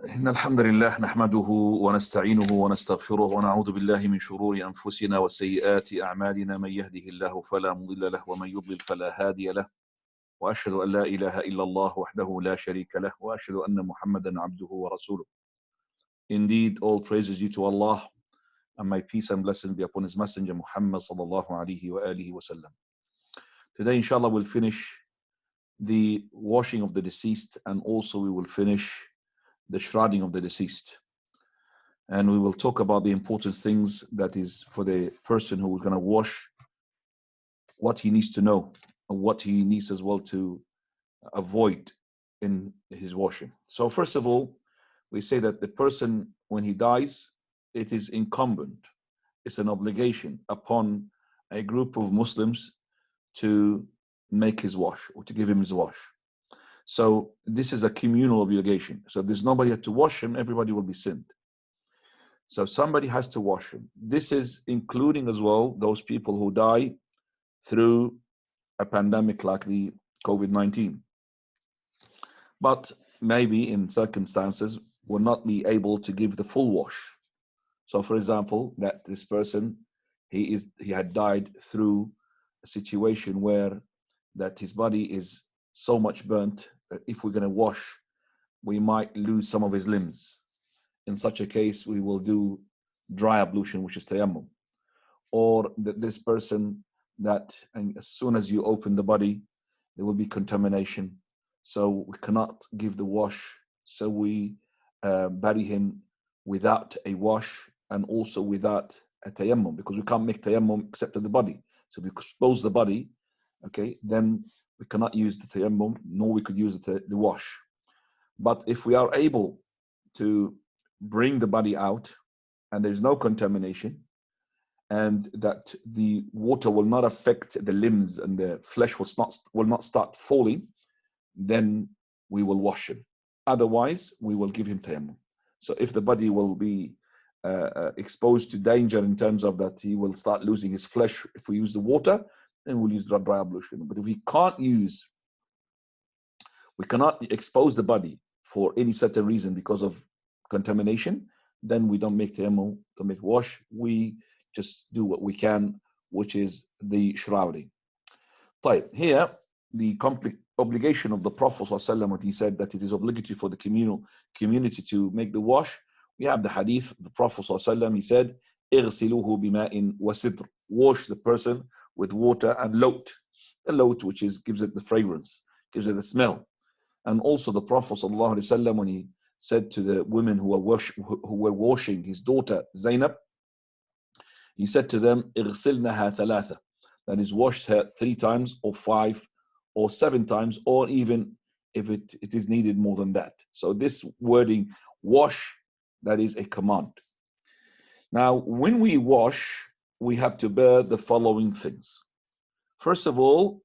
إن الحمد لله نحمده ونستعينه ونستغفره ونعوذ بالله من شرور أنفسنا وسيئات أعمالنا من يهده الله فلا مضل له ومن يضلل فلا هادي له وأشهد أن لا إله إلا الله وحده لا شريك له وأشهد أن محمدا عبده ورسوله. Indeed, all praise is due to Allah, and my peace and blessings be upon His Messenger Muhammad sallallahu alaihi wa alihi wasallam. Today, inshallah, we'll finish the washing of the deceased, and also we will finish the shrouding of the deceased. And we will talk about the important things that is for the person who is going to wash, what he needs to know, and what he needs as well to avoid in his washing. So first of all, we say that the person, when he dies, it is incumbent, it's an obligation upon a group of Muslims to make his wash, or to give him his wash. So this is a communal obligation. So if there's nobody to wash him, everybody will be sinned. So somebody has to wash him. This is including as well those people who die through a pandemic like the COVID-19. But maybe in circumstances will not be able to give the full wash. So for example, that this person, he had died through a situation where that his body is so much burnt that if we're going to wash, we might lose some of his limbs. In such a case, we will do dry ablution, which is tayammum. Or that this person, that and as soon as you open the body, there will be contamination. So we cannot give the wash. So we bury him without a wash and also without a tayammum, because we can't make tayammum except of the body. So if we expose the body, okay, then we cannot use the tayammum, nor we could use the wash. But if we are able to bring the body out and there's no contamination, and that the water will not affect the limbs and the flesh will not start falling, then we will wash him. Otherwise, we will give him tayammum. So if the body will be exposed to danger in terms of that he will start losing his flesh if we use the water, then we'll use dry ablution. But if we cannot expose the body for any certain reason because of contamination, then we don't make tayammum, don't make wash. We just do what we can, which is the shrouding. Here, the complete obligation of the Prophet ﷺ, when he said that it is obligatory for the community to make the wash. We have the hadith, the Prophet ﷺ, he said, اغسلوه بماء وسدر, wash the person with water and lot. The lot, which gives it the fragrance, gives it the smell. And also the Prophet ﷺ, when he said to the women who were washing his daughter Zainab, he said to them, اغسلنها ثلاثة, that is, washed her 3 times or 5 or 7 times, or even if it is needed more than that. So this wording, wash, that is a command. Now, when we wash, we have to bear the following things. First of all,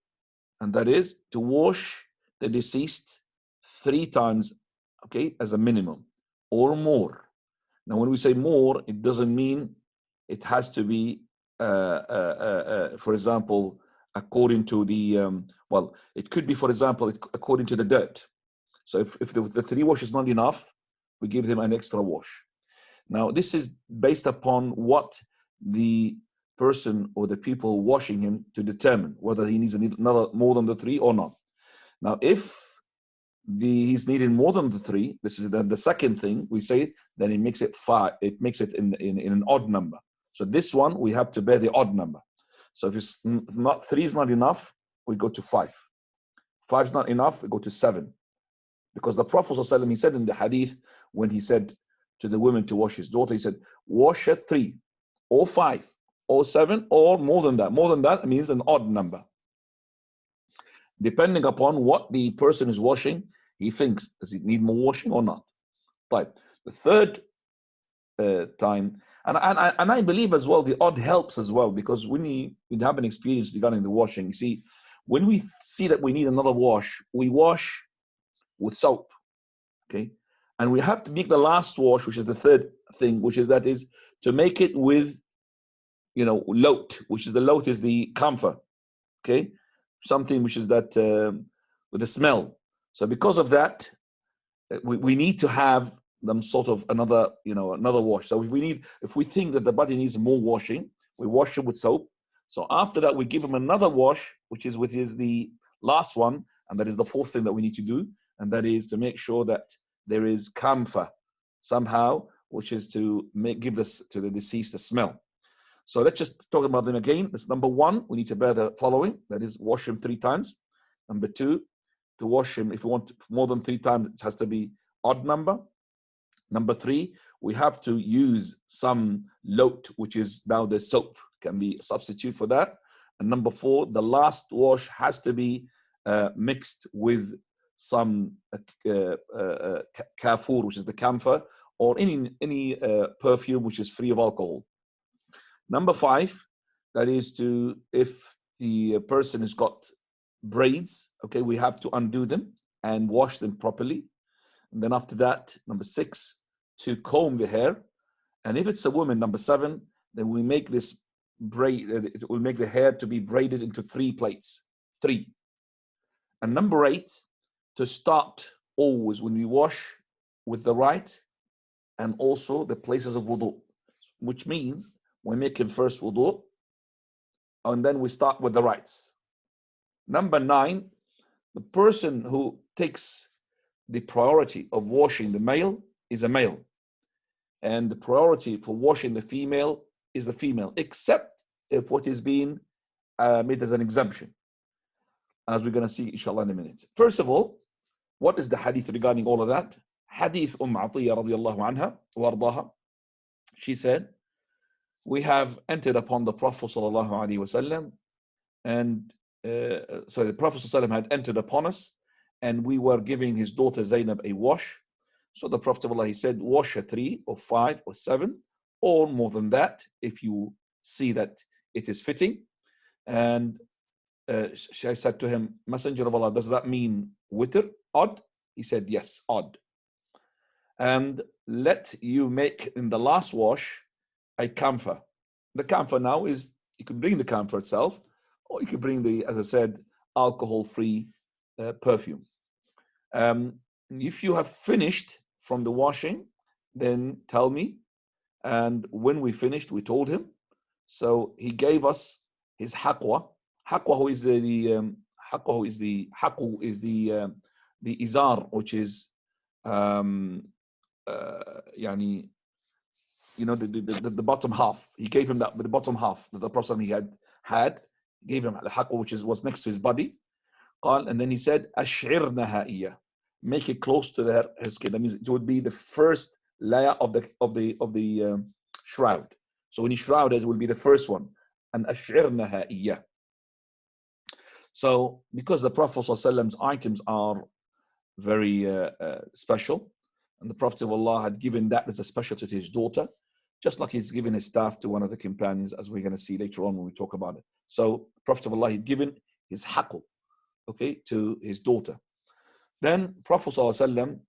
and that is to wash the deceased 3 times, okay, as a minimum, or more. Now, when we say more, it doesn't mean it has to be, for example, according to the, well, it could be, for example, according to the dirt. So if the 3 wash is not enough, we give them an extra wash. Now, this is based upon what the person or the people washing him to determine whether he needs another more than the 3 or not. Now, if he's needing more than the 3, this is the second thing we say, then it makes it 5. It makes it in an odd number. So this one we have to bear the odd number. So if it's not 3 is not enough, we go to 5. 5 is not enough, we go to 7. Because the Prophet ﷺ, he said in the hadith, when he said to the women to wash his daughter, he said, wash her 3 or 5 or 7 or more than that. More than that means an odd number. Depending upon what the person is washing, he thinks, does it need more washing or not? Right. The third time, and I believe as well, the odd helps as well, because when we have an experience regarding the washing, you see, when we see that we need another wash, we wash with soap, okay? And we have to make the last wash, which is the third thing, which is that is to make it with, lot, which is the camphor, okay? Something which is that with the smell. So because of that, we need to have them sort of another, another wash. So if we think that the body needs more washing, we wash it with soap. So after that, we give them another wash, which is the last one, and that is the fourth thing that we need to do, and that is to make sure that there is camphor somehow, which is to give this to the deceased a smell. So let's just talk about them again. That's number one, we need to bear the following, that is wash him 3 times. Number two, to wash him, if you want more than 3 times, it has to be odd number. Number 3, we have to use some lot, which is now the soap, can be a substitute for that. And number 4, the last wash has to be mixed with some kafur, which is the camphor, or any perfume which is free of alcohol. Number 5, that is if the person has got braids, okay, we have to undo them and wash them properly. And then after that, number 6, to comb the hair. And if it's a woman, number 7, then we make this braid, it will make the hair to be braided into 3 plaits, 3. And number 8, to start always when we wash with the right and also the places of wudu, which means we're making first wudu and then we start with the rights. Number 9, the person who takes the priority of washing the male is a male, and the priority for washing the female is the female, except if what is being made as an exemption, as we're going to see inshallah in a minute. First of all, what is the hadith regarding all of that? Hadith Atiyya radiyallahu anha wa ardaha. She said, we have entered upon the Prophet sallallahu alaihi wasallam, and so the Prophet sallallahu had entered upon us, and we were giving his daughter Zainab a wash. So the Prophet he said, wash her 3 or 5 or 7 or more than that if you see that it is fitting. And she said to him, Messenger of Allah, does that mean witr, odd? He said, yes, odd. And let you make in the last wash a camphor. The camphor now is, you can bring the camphor itself, or you can bring the, as I said, alcohol-free perfume. If you have finished from the washing, then tell me. And when we finished, we told him. So he gave us his haqwa. Haqwa is the izar, which is yani, the bottom half. He gave him that with the bottom half that the Prophet he had gave him the haqwa, which was next to his body. And then he said, ash'irnaha iya, make it close to her skin. That means it would be the first layer of the shroud. So when he shrouded, it will be the first one. And ash'irnaha iya. So because the Prophet's items are very special, and the Prophet of Allah had given that as a specialty to his daughter, just like he's given his staff to one of the companions, as we're going to see later on when we talk about it. So the Prophet of Allah had given his haqq, okay, to his daughter. Then Prophet ﷺ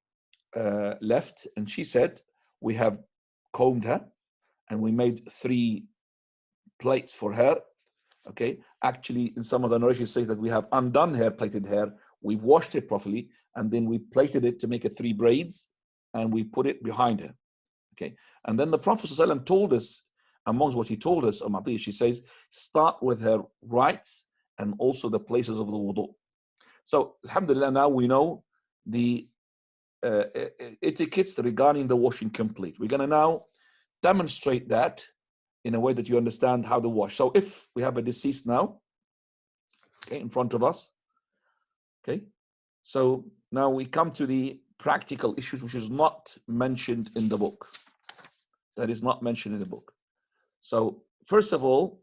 left, and she said, we have combed her and we made 3 plaits for her. Okay, actually in some of the narrations says that we have undone her, plaited hair, we've washed it properly, and then we plaited it to make it 3 braids, and we put it behind her. Okay, and then the Prophet ﷺ told us, amongst what he told us, she says, start with her rights and also the places of the wudu. So alhamdulillah, now we know the etiquettes regarding the washing complete. We're going to now demonstrate that in a way that you understand how to wash. So if we have a deceased now, okay, in front of us, okay, so now we come to the practical issues which is not mentioned in the book. That is not mentioned in the book. So first of all,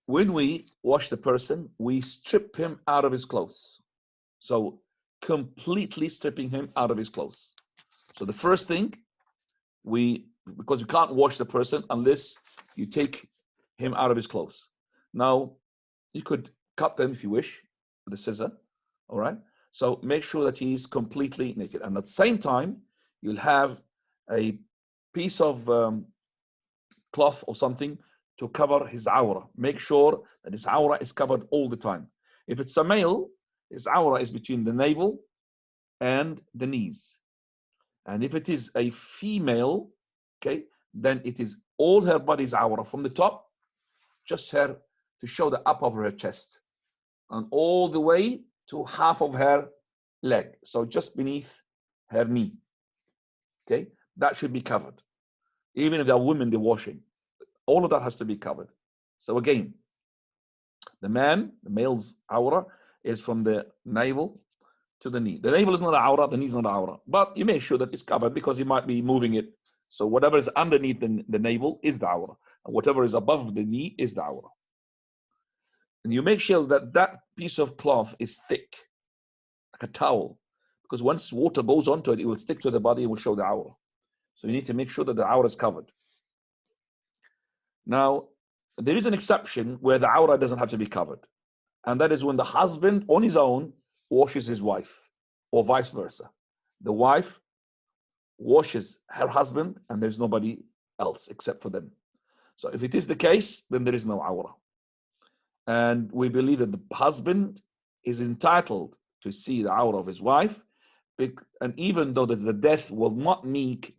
when we wash the person, we strip him out of his clothes. So completely stripping him out of his clothes. So the first thing, because you can't wash the person unless you take him out of his clothes. Now, you could cut them if you wish with a scissor, all right? So make sure that he's completely naked. And at the same time, you'll have a piece of cloth or something to cover his awrah. Make sure that his awrah is covered all the time. If it's a male, his awrah is between the navel and the knees. And if it is a female, okay, then it is all her body's awrah from the top, just her to show the up of her chest, and all the way to half of her leg, so just beneath her knee. Okay, that should be covered. Even if there are women they're washing, all of that has to be covered. So again, the male's awrah is from the navel to the knee. The navel is not an awrah, the knee is not an awrah, but you make sure that it's covered because he might be moving it. So whatever is underneath the navel is the awrah, and whatever is above the knee is the awrah. And you make sure that that piece of cloth is thick, like a towel, because once water goes onto it, it will stick to the body and will show the awrah. So you need to make sure that the awrah is covered. Now, there is an exception where the awrah doesn't have to be covered, and that is when the husband on his own washes his wife, or vice versa. The wife washes her husband, and there's nobody else except for them. So if it is the case, then there is no awrah. And we believe that the husband is entitled to see the awrah of his wife, and even though the death will not make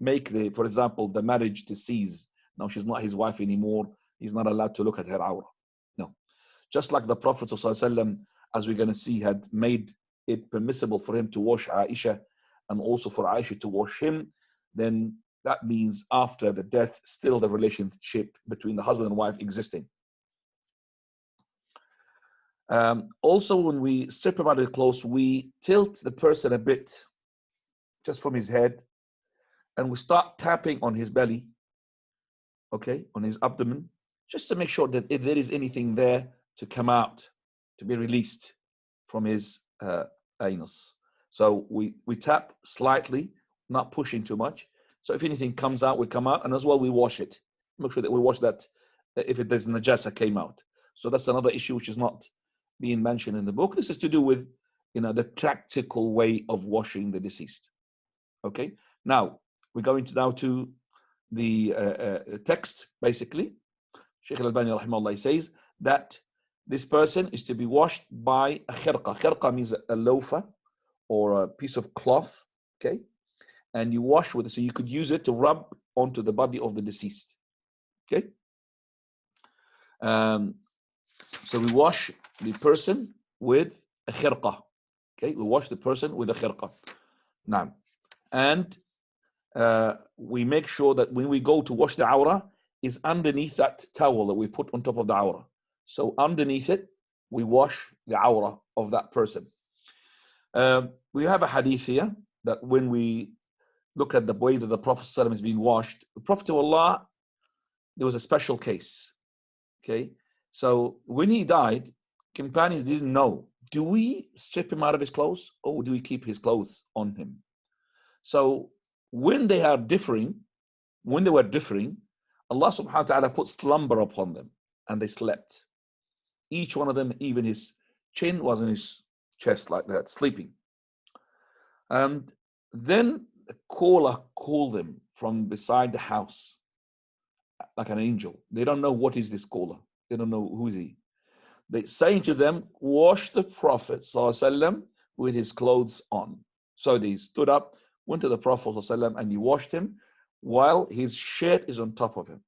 for example, the marriage to cease. Now she's not his wife anymore. He's not allowed to look at her awrah. No. Just like the Prophet ﷺ, as we're going to see, had made it permissible for him to wash Aisha and also for Aisha to wash him, then that means after the death, still the relationship between the husband and wife existing. Also, when we strip him out of his clothes, we tilt the person a bit, just from his head, and we start tapping on his belly, okay, on his abdomen, just to make sure that if there is anything there to come out, to be released from his anus. So we tap slightly, not pushing too much. So if anything comes out, we come out, and as well we wash it. Make sure that we wash that if there's najasa came out. So that's another issue which is not being mentioned in the book. This is to do with, the practical way of washing the deceased. Okay. Now we're going to the text. Basically, Shaykh al-Albani rahimahullah says that this person is to be washed by a khirqa. Khirqa means a loafer or a piece of cloth. Okay, and you wash with it, so you could use it to rub onto the body of the deceased. Okay. So we wash the person with a khirqa. Okay, we wash the person with a khirqa. Now, and we make sure that when we go to wash the awrah is underneath that towel that we put on top of the awrah. So underneath it, we wash the awrah of that person. We have a hadith here that when we look at the way that the Prophet ﷺ is being washed, the Prophet of Allah, there was a special case. Okay, so when he died, companions didn't know, do we strip him out of his clothes or do we keep his clothes on him? So when they were differing, Allah subhanahu wa ta'ala put slumber upon them and they slept. Each one of them, even his chin was in his chest like that, sleeping. And then a caller called them from beside the house, like an angel. They don't know what is this caller. They don't know who is he. They saying to them, wash the Prophet ﷺ with his clothes on. So they stood up, went to the Prophet ﷺ, and he washed him while his shirt is on top of him.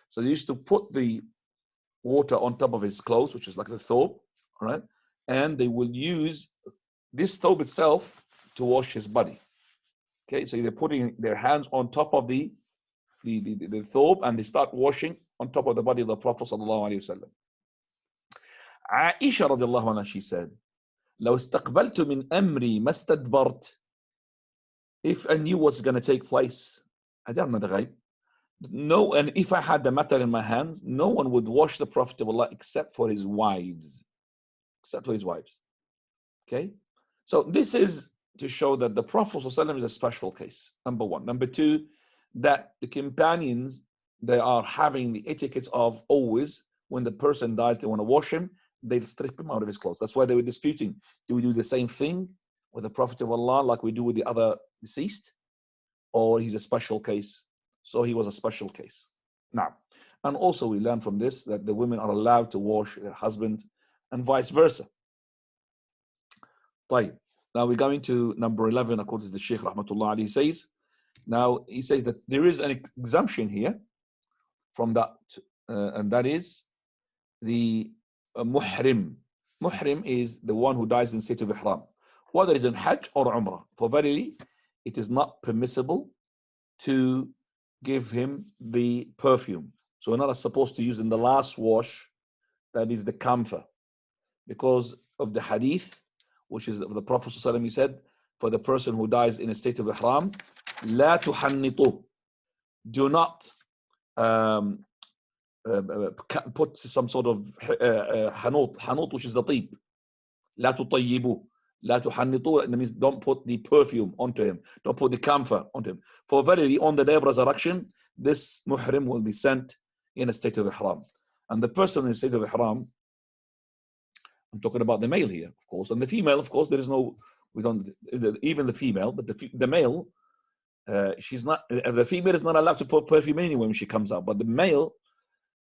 So they used to put the water on top of his clothes, which is like the thobe, all right? And they will use this thobe itself to wash his body. Okay, so they're putting their hands on top of the thobe and they start washing on top of the body of the Prophet sallallahu alaihi wasallam. Aisha radiallahu anha, she said, لو استقبلت من أمري ما استدبرت. If I knew what's going to take place, I don't know the ghaib. No, and if I had the matter in my hands, no one would wash the Prophet of Allah except for his wives. Except for his wives. Okay? So this is to show that the Prophet ﷺ is a special case, number one. Number two, that the companions, they are having the etiquette of always, when the person dies, they want to wash him, they'll strip him out of his clothes. That's why they were disputing. Do we do the same thing with the Prophet of Allah like we do with the other deceased? Or he's a special case? So he was a special case. Now, and also we learn from this that the women are allowed to wash their husband and vice versa. طيب. Now we're going to number 11 according to the Shaykh Rahmatullah. He says, now he says that there is an exemption here from that, and that is the muhrim. Muhrim is the one who dies in state of ihram, whether it's in Hajj or Umrah. For verily, it is not permissible to give him the perfume. So we're not supposed to use in the last wash, that is the camphor, because of the hadith, which is of the Prophet ﷺ. He said, for the person who dies in a state of ihram, لا تحنطوه, do not put some sort of hanut, which is the طيب. لا تطيبوه, لا تحنطوه, that means don't put the perfume onto him, don't put the camphor onto him. For verily, on the day of resurrection, this muhrim will be sent in a state of ihram. And the person in a state of ihram, I'm talking about the male here, of course, and the female, of course, there is no, we don't, even the female, but the male, she's not, the female is not allowed to put perfume anyway when she comes out, but the male,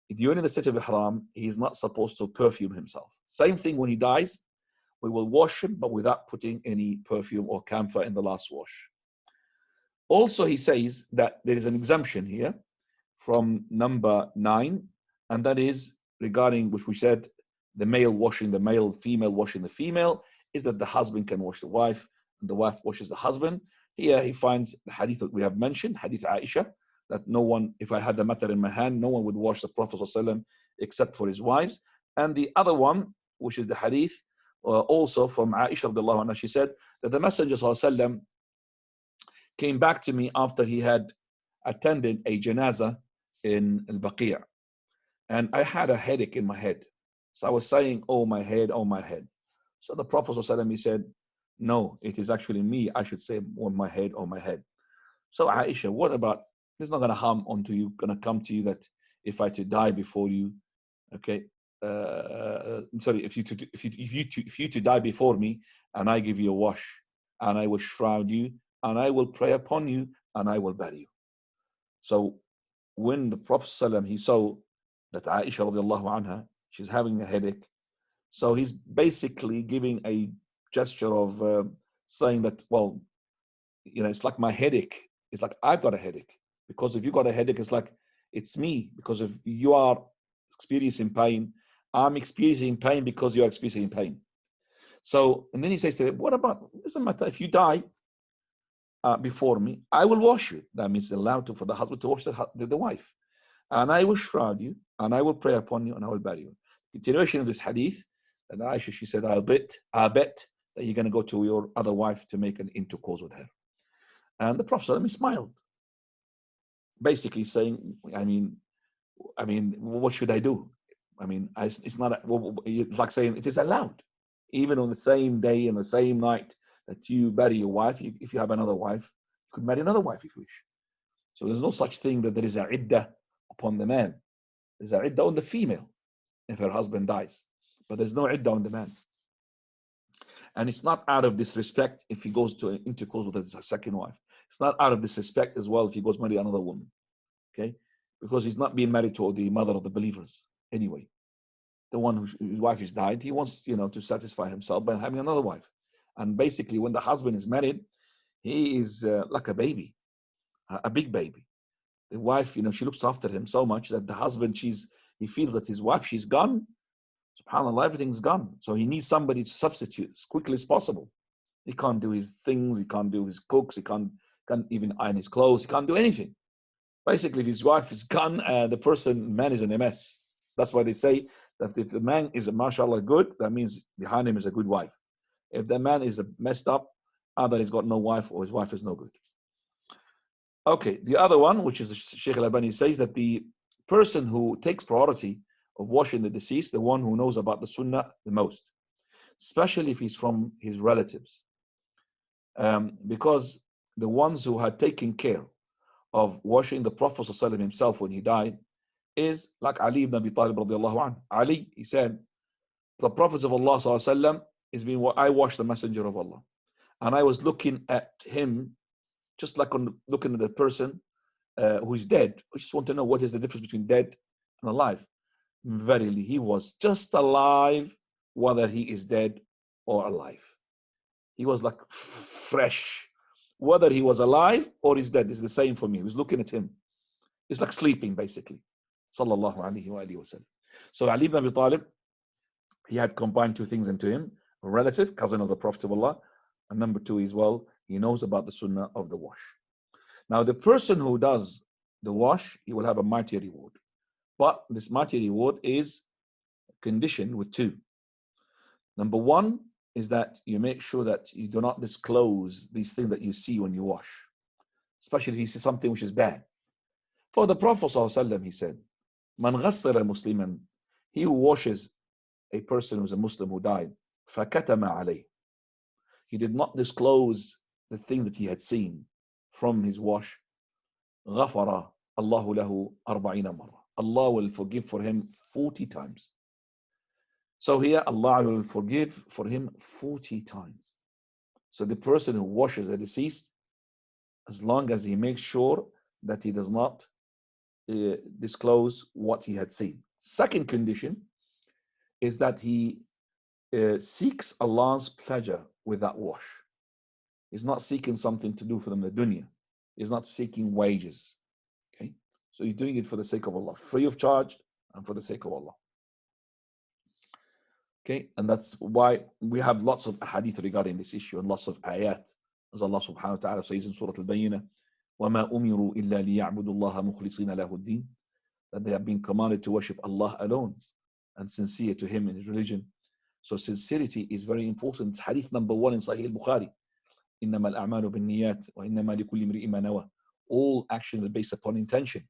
if you're in the state of ihram, he is not supposed to perfume himself. Same thing when he dies, we will wash him, but without putting any perfume or camphor in the last wash. Also, he says that there is an exemption here from number 9, and that is regarding, which we said, the male washing the male, female washing the female, is that the husband can wash the wife, and the wife washes the husband. Here he finds the hadith that we have mentioned, hadith Aisha, that no one, if I had the matter in my hand, no one would wash the Prophet ﷺ except for his wives. And the other one, which is the hadith, also from Aisha radiallahu anha, she said that the Messenger ﷺ came back to me after he had attended a janazah in al-Baqi', and I had a headache in my head. So I was saying, oh my head, oh my head. So the Prophet ﷺ, he said, no, it is actually me. I should say, on my head, oh my head. So Aisha, what about, this is not going to harm onto you, going to come to you that if I to die before you, okay, sorry, if you to die before me, and I give you a wash, and I will shroud you, and I will pray upon you, and I will bury you. So when the Prophet ﷺ, he saw that Aisha radiallahu anha, she's having a headache, so he's basically giving a gesture of saying that, well, you know, it's like my headache. It's like I've got a headache. Because if you got a headache, it's like it's me. Because if you are experiencing pain, I'm experiencing pain because you are experiencing pain. So, and then he says to her, what about, it doesn't matter, if you die before me, I will wash you. That means it's allowed for the husband to wash the wife. And I will shroud you, and I will pray upon you, and I will bury you. Continuation of this hadith, and Aisha, she said, I'll bet that you're going to go to your other wife to make an intercourse with her. And the Prophet ﷺ smiled, basically saying, I mean, what should I do? I mean, it's not, it's like saying it is allowed, even on the same day and the same night that you bury your wife. If you have another wife, you could marry another wife if you wish. So there's no such thing that there is a iddah upon the man. There's a iddah on the female if her husband dies, but there's no iddah on the man. And it's not out of disrespect if he goes to an intercourse with his second wife. It's not out of disrespect as well if he goes marry another woman, okay? Because he's not being married to the mother of the believers anyway. The one whose wife has died, he wants, you know, to satisfy himself by having another wife. And basically, when the husband is married, he is like a baby, a big baby. The wife, you know, she looks after him so much that the husband, he feels that his wife, she's gone. SubhanAllah, everything's gone. So he needs somebody to substitute as quickly as possible. He can't do his things, he can't do his cooks, he can't even iron his clothes, he can't do anything. Basically, if his wife is gone, man is in a mess. That's why they say that if the man is mashallah good, that means behind him is a good wife. If the man is messed up, either he's got no wife or his wife is no good. Okay, the other one, which is Shaykh al-Albani, says that the person who takes priority of washing the deceased, the one who knows about the sunnah the most, especially if he's from his relatives. Because the ones who had taken care of washing the Prophet ﷺ himself when he died is like Ali ibn Abi Talib radiallahu anhu. Ali, he said, the Prophet of Allah ﷺ is being, I washed the Messenger of Allah. And I was looking at him just like looking at a person who is dead. I just want to know what is the difference between dead and alive. Verily, he was just alive, whether he is dead or alive. he was like fresh. Whether he was alive or he's dead is the same for me. He was looking at him. It's like sleeping, basically. Sallallahu alayhi wa alihi wa sallam. So Ali ibn Abi Talib, he had combined two things into him: a relative, cousin of the Prophet of Allah, and number two as well, he knows about the sunnah of the wash. Now, the person who does the wash, he will have a mighty reward. But this mighty reward is conditioned with two. Number one is that you make sure that you do not disclose these things that you see when you wash, especially if you see something which is bad. For the Prophet ﷺ, he said, Man ghassara musliman, he who washes a person who is a Muslim who died, fakatama alayh, he did not disclose the thing that he had seen from his wash, ghafara Allahu lahu 40 marra. Allah will forgive for him 40 times. So here Allah will forgive for him 40 times. So the person who washes a deceased, as long as he makes sure that he does not disclose what he had seen. Second condition is that he seeks Allah's pleasure with that wash. He's not seeking something to do for them in the dunya. He's not seeking wages. Okay, so you're doing it for the sake of Allah, free of charge and for the sake of Allah. Okay, and that's why we have lots of hadith regarding this issue and lots of ayat, as Allah subhanahu wa ta'ala says in Surah Al-Bayyinah, وَمَا أُمِرُوا إِلَّا لِيَعْبُدُوا اللَّهَ مُخْلِصِينَ لَهُ الدِّينَ, that they have been commanded to worship Allah alone and sincere to Him in His religion. So sincerity is very important. It's hadith number 1 in Sahih al-Bukhari. إِنَّمَا الْأَعْمَالُ بِالنِّيَّاتِ وَإِنَّمَا لِكُلِّ امْرِئٍ مَا نَوَى. All actions are based upon intention.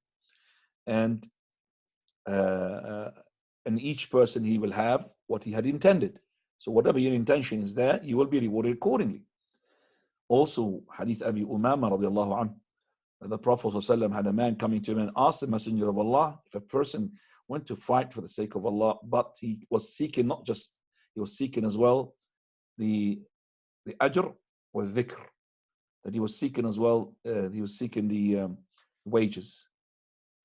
And each person, he will have what he had intended. So whatever your intention is there, you will be rewarded accordingly. Also, hadith Abi Umama radiallahu anhu, the Prophet ﷺ had a man coming to him and asked the Messenger of Allah, if a person went to fight for the sake of Allah, but he was seeking not just, he was seeking as well the ajr or dhikr, that he was seeking as well, he was seeking the wages,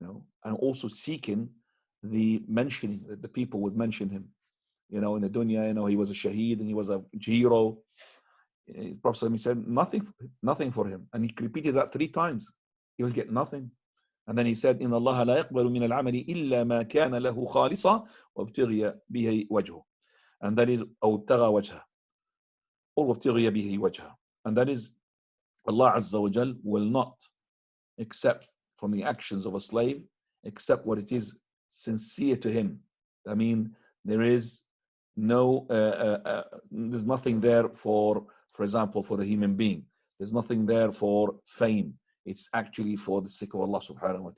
and also seeking the mentioning, that the people would mention him, in the dunya, he was a shaheed and he was a hero. The Prophet said nothing for him, and he repeated that 3 times. He will get nothing. And then he said, إِنَّ اللَّهَ لَا يَقْبَلُ مِنَ الْعَمَلِ إِلَّا مَا كَانَ لَهُ خَالِصًا وَابْتِغِيَ بِهِ وَجْهُ. And that is أو ابتغى وجهه or وابتغي به وجهه. And that is, Allah Azza wa Jal will not accept from the actions of a slave except what it is sincere to him. I mean, there is no, there's nothing there for example, for the human being. There's nothing there for fame. It's actually for the sake of Allah subhanahu wa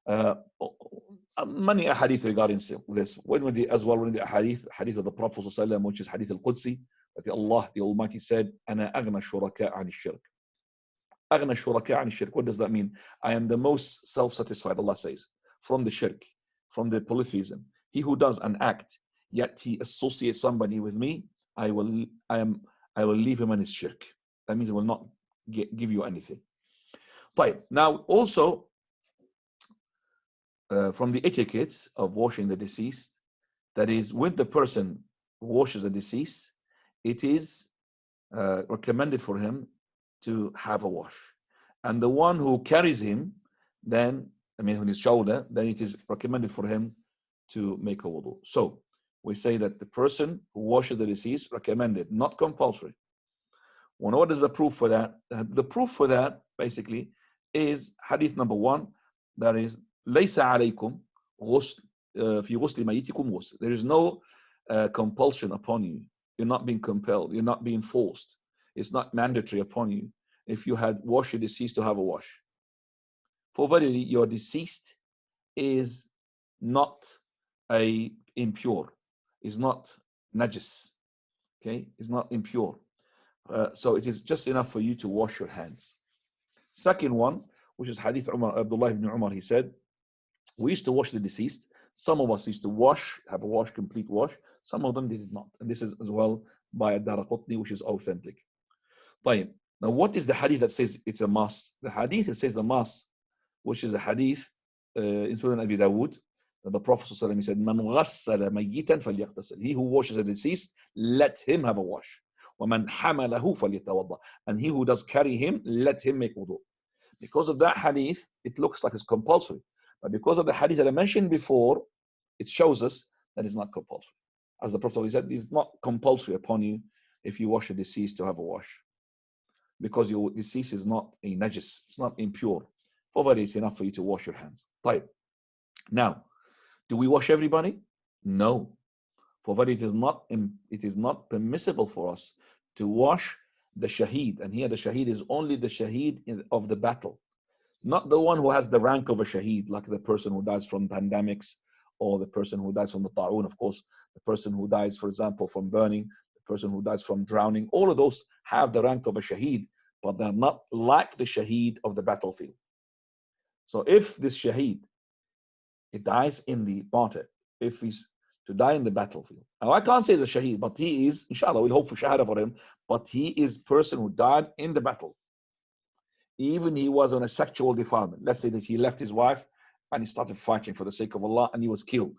ta'ala. Many ahadith regarding this. As well, when the hadith of the Prophet ﷺ, which is hadith al-Qudsi, that Allah, the Almighty said, أَنَا أَغْنَى الشُّرَكَاءَ عَنِ الشِّرْكِ. أَغْنَى الشُّرَكَاءَ عَنِ الشِّرْكِ. What does that mean? I am the most self-satisfied, Allah says, from the shirk, from the polytheism. He who does an act, yet he associates somebody with me, I will leave him in his shirk. That means I will not give you anything. Now, also, from the etiquette of washing the deceased, that is, with the person who washes the deceased, it is recommended for him to have a wash. And the one who carries him, then, on his shoulder, then it is recommended for him to make a wudu. So, we say that the person who washes the deceased, recommended, not compulsory. Well, what is the proof for that? The proof for that, basically, is hadith number 1, that is, لَيْسَ عَلَيْكُمْ غُسْلٍ فِي غُسْلِ مَيِّتِكُمْ غُسْلٍ. There is no compulsion upon you. You're not being compelled. You're not being forced. It's not mandatory upon you if you had washed your deceased to have a wash. For verily, your deceased is not impure. Is not najis. Okay? Is not impure. So it is just enough for you to wash your hands. Second one, which is hadith Abdullah ibn Umar, he said, we used to wash the deceased. Some of us used to have a complete wash. Some of them they did not. And this is as well by Ad-Daraqutni, which is authentic. Now, what is the hadith that says it's a must? The hadith that says the must, which is a hadith in Sunan Abi Dawood, that the Prophet said, Man ghassala mayyitan falyaghtasil. He who washes a deceased, let him have a wash. وَمَنْ حَمَلَهُ فَلْيَتَوَضَّأ. And he who does carry him, let him make wudu. Because of that hadith, it looks like it's compulsory. But because of the hadith that I mentioned before, it shows us that it's not compulsory. As the Prophet said, it's not compulsory upon you if you wash a deceased to have a wash. Because your deceased is not a najis, it's not impure. For that, it's enough for you to wash your hands. Type. Now, do we wash everybody? No. For that, it is not permissible for us to wash the shaheed. And here the shaheed is only the shaheed of the battle. Not the one who has the rank of a shaheed, like the person who dies from pandemics, or the person who dies from the ta'un, of course, the person who dies, for example, from burning, the person who dies from drowning. All of those have the rank of a shaheed, but they're not like the shaheed of the battlefield. So if this shaheed, he dies in the martyr, if he's to die in the battlefield. Now I can't say the shaheed, but he is, inshallah, we'll hope for shahada for him, but he is person who died in the battle. Even he was on a sexual defilement. Let's say that he left his wife and he started fighting for the sake of Allah and he was killed.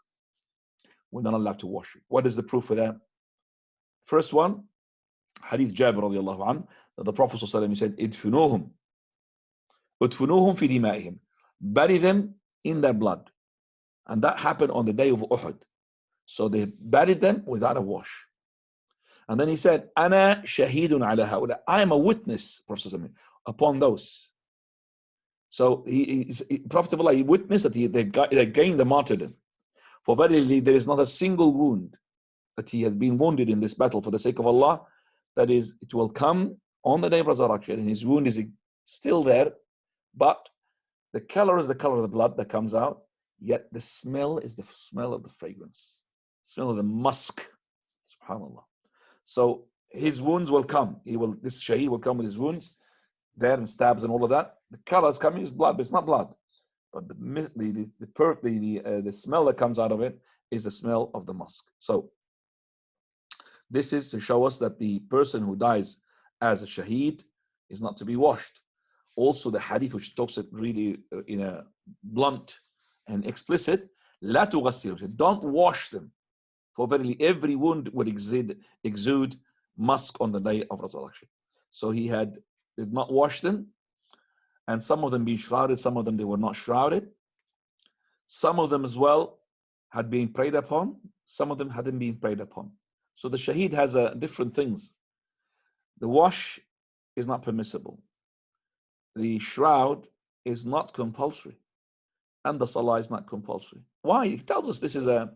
We're not allowed to wash it. What is the proof for that? First one, Hadith Jabir radiallahu anh, that the Prophet he said, Idfunuhum fi dima'ihim. Bury them in their blood. And that happened on the day of Uhud. So they buried them without a wash. And then he said, Ana shahidun ala haula. I am a witness, Prophet, upon those. So Prophet of Allah, he witnessed that they gained the martyrdom. For verily there is not a single wound that he has been wounded in this battle for the sake of Allah. That is, it will come on the day of resurrection, and his wound is still there, but the color is the color of the blood that comes out, yet the smell is the smell of the fragrance, smell of the musk. SubhanAllah. So his wounds will come. This shaheed will come with his wounds there and stabs and all of that. The color is coming, is blood, but it's not blood. But the smell that comes out of it is the smell of the musk. So this is to show us that the person who dies as a shaheed is not to be washed. Also the hadith which talks it really in a blunt and explicit, لا تغسلوا, don't wash them, for verily every wound would exude musk on the day of resurrection. So he did not wash them, and some of them being shrouded, some of them they were not shrouded. Some of them as well had been prayed upon, some of them hadn't been prayed upon. So the shaheed has different things. The wash is not permissible. The shroud is not compulsory. And the salah is not compulsory. Why? It tells us this is a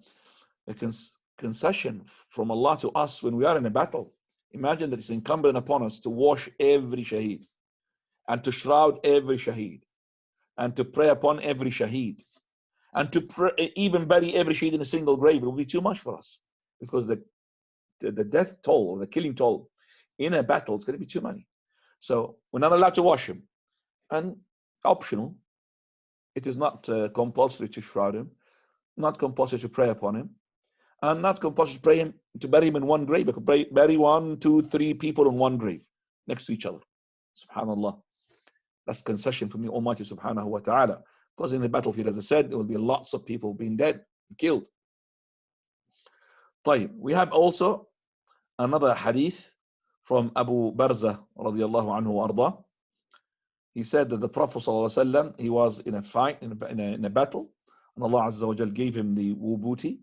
concession from Allah to us when we are in a battle. Imagine that it's incumbent upon us to wash every shaheed, and to shroud every shaheed, and to pray upon every shaheed, and to even bury every shaheed in a single grave. It will be too much for us, because the death toll or the killing toll in a battle is going to be too many. So we're not allowed to wash him, and optional. It is not compulsory to shroud him, not compulsory to pray upon him, and not compulsory to bury him in one grave. You could bury 1, 2, 3 people in one grave next to each other. Subhanallah. That's concession from the Almighty Subhanahu wa Ta'ala. Because in the battlefield, as I said, there will be lots of people being dead, killed. طيب. We have also another hadith from Abu Barza radiallahu anhu wa arda. He said that the Prophet ﷺ, he was in a fight, in a battle, and Allah Azza wa Jal gave him the wubuti.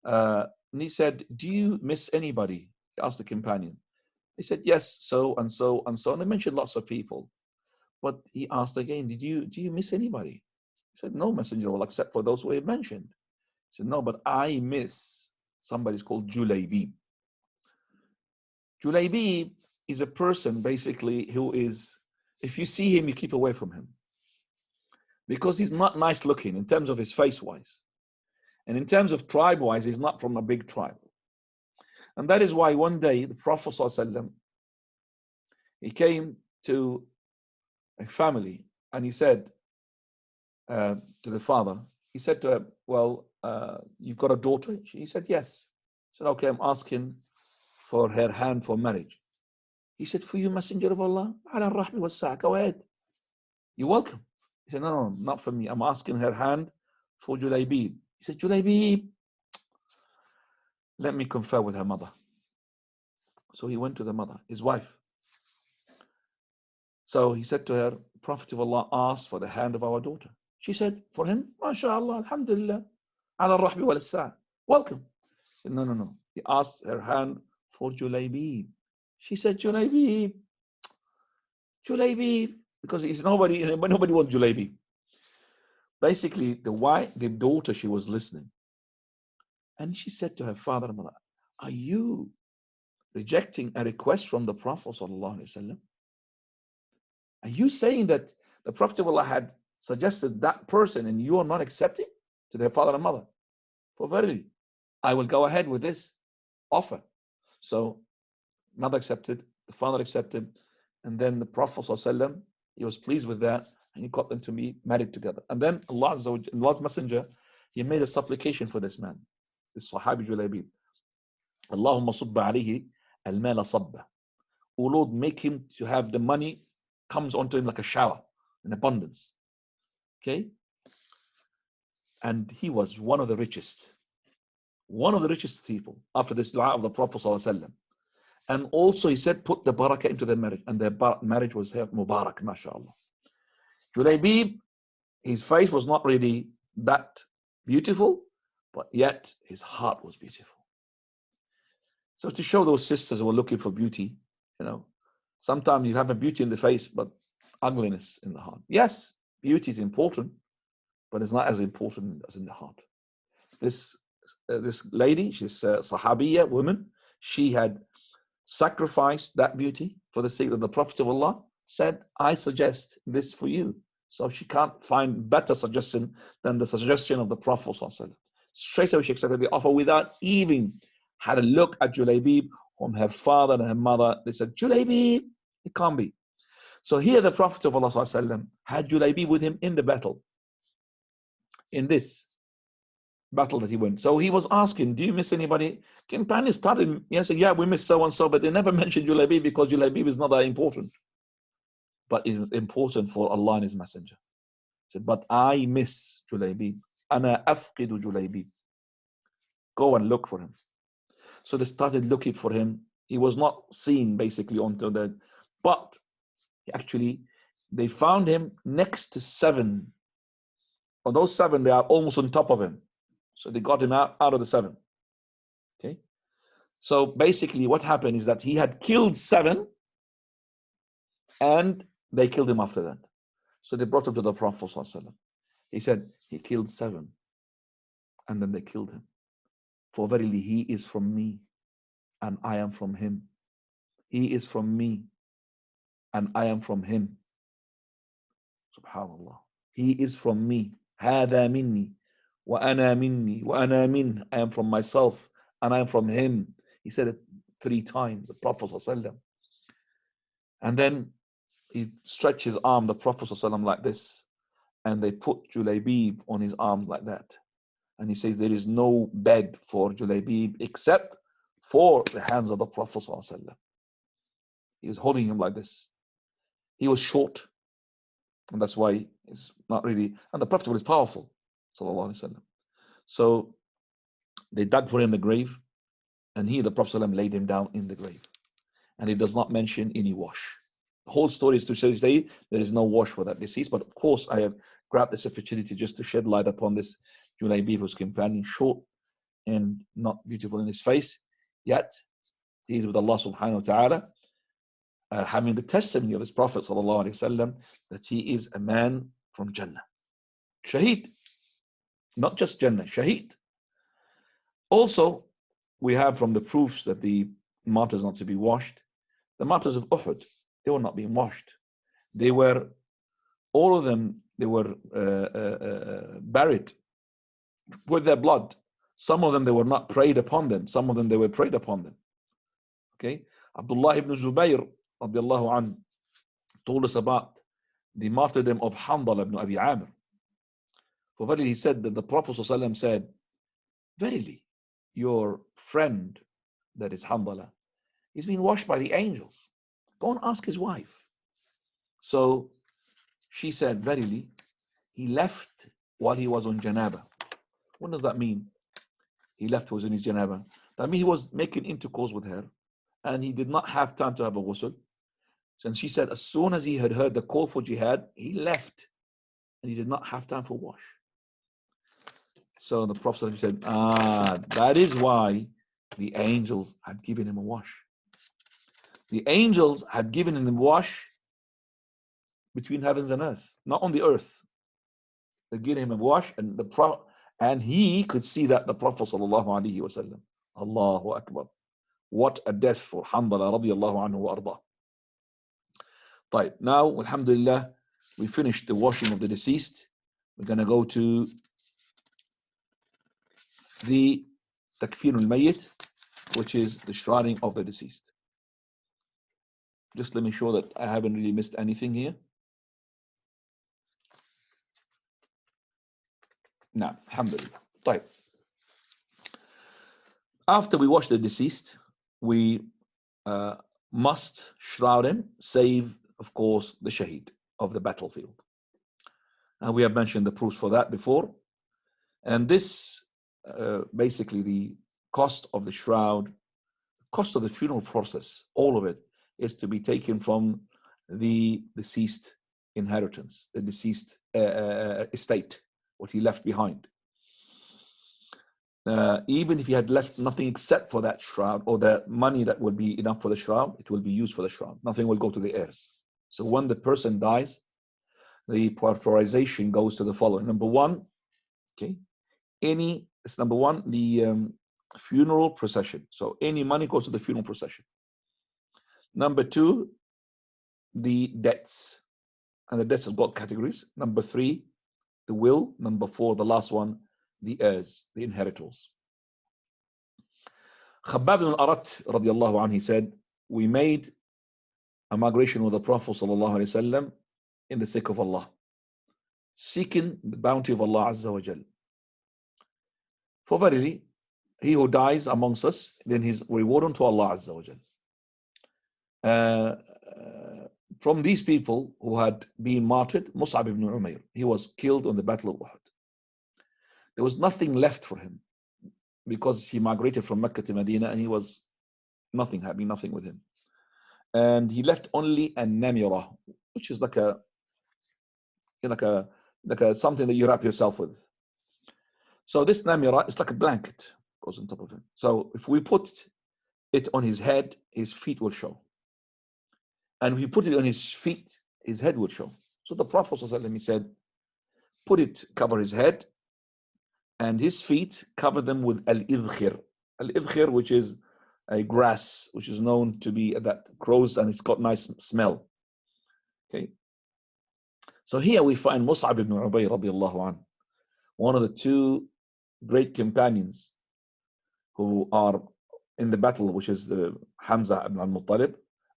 And he said, do you miss anybody? He asked the companion. He said, yes, so and so and so. And they mentioned lots of people. But he asked again, do you miss anybody? He said, no, Messenger of Allah, except for those who I mentioned. He said, no, but I miss somebody called Julaybib. Julaybib is a person basically who is, if you see him, you keep away from him. Because he's not nice looking in terms of his face-wise. And in terms of tribe-wise, he's not from a big tribe. And that is why one day the Prophet ﷺ, he came to a family and he said to the father, he said to her, well, you've got a daughter? He said, yes. He said, okay, I'm asking for her hand for marriage. He said, for you, Messenger of Allah, ala rahmi wa sa'a, go ahead. You're welcome. He said, no, not for me. I'm asking her hand for Julaybib. He said, Julaybib, let me confer with her mother. So he went to the mother, his wife. So he said to her, Prophet of Allah asked for the hand of our daughter. She said, for him, MashaAllah, Alhamdulillah, ala rahbi wal sa'. Welcome. He said, no. He asked her hand for Julaybib. She said, Julaybib, because it's nobody wants Julaybib. Basically, the daughter, she was listening. And she said to her father and mother, are you rejecting a request from the Prophet sallallahu alaihi wasallam? Are you saying that the Prophet of Allah had suggested that person and you are not accepting? To their father and mother. For verily, I will go ahead with this offer. So mother accepted, the father accepted, and then the Prophet ﷺ, he was pleased with that, and he got them to be married together. And then Allah's Messenger, he made a supplication for this man, this Sahabi Julaybib. Allahumma subba alayhi al-mala sabba. O Lord, make him to have the money comes onto him like a shower in abundance. Okay? And he was one of the richest people after this dua of the Prophet ﷺ. And also he said, put the barakah into their marriage. And their marriage was Mubarak, mashallah. Julaybib, his face was not really that beautiful, but yet his heart was beautiful. So to show those sisters who are looking for beauty, sometimes you have a beauty in the face, but ugliness in the heart. Yes, beauty is important, but it's not as important as in the heart. This lady, she's a Sahabiya woman, she had sacrificed that beauty for the sake of the Prophet of Allah, said, I suggest this for you. So she can't find better suggestion than the suggestion of the Prophet. Straight away she accepted the offer without even had a look at Julaybib from her father and her mother. They said, Julaybib, it can't be. So here the Prophet of Allah had Julaybib with him in the battle. In this battle that he went. So he was asking, do you miss anybody? Companions started, said, yeah, we miss so-and-so, but they never mentioned Julaybib because Julaybib is not that important. But it is important for Allah and His Messenger. He said, but I miss Julaybib. Ana afqidu Julaybib. Go and look for him. So they started looking for him. He was not seen basically until that. But actually, they found him next to 7. Of those 7, they are almost on top of him. So they got him out of the 7. Okay. So basically what happened is that he had killed 7 and they killed him after that. So they brought him to the Prophet ﷺ. He said, he killed 7 and then they killed him. For verily he is from me and I am from him. He is from me and I am from him. Subhanallah. He is from me. هذا مني وأنا مني وأنا منه. I am from myself and I am from him. He said it 3 times, the Prophet ﷺ. And then he stretched his arm, the Prophet ﷺ, like this, and they put Julaybib on his arm like that. And he says there is no bed for Julaybib except for the hands of the Prophet ﷺ. He was holding him like this. He was short, and that's why it's not really. And the Prophet was powerful, sallallahu alaihi wasallam. So they dug for him the grave, and the Prophet ﷺ laid him down in the grave, and he does not mention any wash. The whole story is to say today there is no wash for that deceased. But of course, I have grabbed this opportunity just to shed light upon this Julaybib, whose companion, short and not beautiful in his face, yet he is with Allah subhanahu wa ta'ala, having the testimony of his Prophet sallallahu alaihi wasallam that he is a man from Jannah. Shaheed. Not just Jannah, Shaheed. Also, we have from the proofs that the martyrs not to be washed, the martyrs of Uhud, they were not being washed. They were, all of them, they were buried with their blood. Some of them, they were not prayed upon them. Some of them, they were prayed upon them. Okay? Abdullah ibn Zubayr, radiallahu anh, told us about the martyrdom of Handal ibn Abi Amr. For verily, he said that the Prophet ﷺ said, verily, your friend, that is Handala, is being washed by the angels. Go and ask his wife. So she said, verily, he left while he was on Janaba. What does that mean? He left was in his Janaba. That means he was making intercourse with her, and he did not have time to have a ghusl. And she said, as soon as he had heard the call for jihad, he left, and he did not have time for wash. So the Prophet said, that is why the angels had given him a wash. The angels had given him a wash between heavens and earth, not on the earth. They gave him a wash, and he could see that the Prophet sallallahu alaihi wasallam. Allahu Akbar. What a death for Hanbala radiallahu anhu wa arda. طيب, now, alhamdulillah, we finished the washing of the deceased. We're going to go to the takfir al-mayyit, which is the shrouding of the deceased. Just let me show that I haven't really missed anything here. Now, alhamdulillah. طيب. After we wash the deceased, we must shroud him, save, of course, the shaheed of the battlefield. And we have mentioned the proofs for that before. And this, basically, the cost of the shroud, cost of the funeral process, all of it is to be taken from the deceased inheritance, the deceased estate, what he left behind. Even if he had left nothing except for that shroud, or the money that would be enough for the shroud, it will be used for the shroud. Nothing will go to the heirs. So when the person dies, the prioritization goes to the following. Number one, okay, the funeral procession. So any money goes to the funeral procession. Number two, the debts. And the debts have got categories. Number three, the will. Number four, the last one, the heirs, the inheritors. Khabbab ibn al-Arat radiallahu anhu, he said, we made a migration with the Prophet sallallahu alaihi wasallam in the sake of Allah, seeking the bounty of Allah Azza wa Jal. For verily, he who dies amongst us, then his reward unto Allah Azza wa Jal. From these people who had been martyred, Mus'ab ibn Umair, he was killed on the Battle of Uhud. There was nothing left for him because he migrated from Mecca to Medina, and he was nothing, having nothing with him. And he left only a namira, which is like a something that you wrap yourself with. So this namira is like a blanket, goes on top of him. So if we put it on his head, his feet will show. And if you put it on his feet, his head will show. So the Prophet ﷺ, he said, cover his head, and his feet, cover them with al-idkhir. Al-idkhir, which is a grass, which is known to be that grows and it's got nice smell. Okay. So here we find Mus'ab ibn Ubayr radiallahu anhu, one of the two great companions who are in the battle, which is Hamza ibn al-Muttalib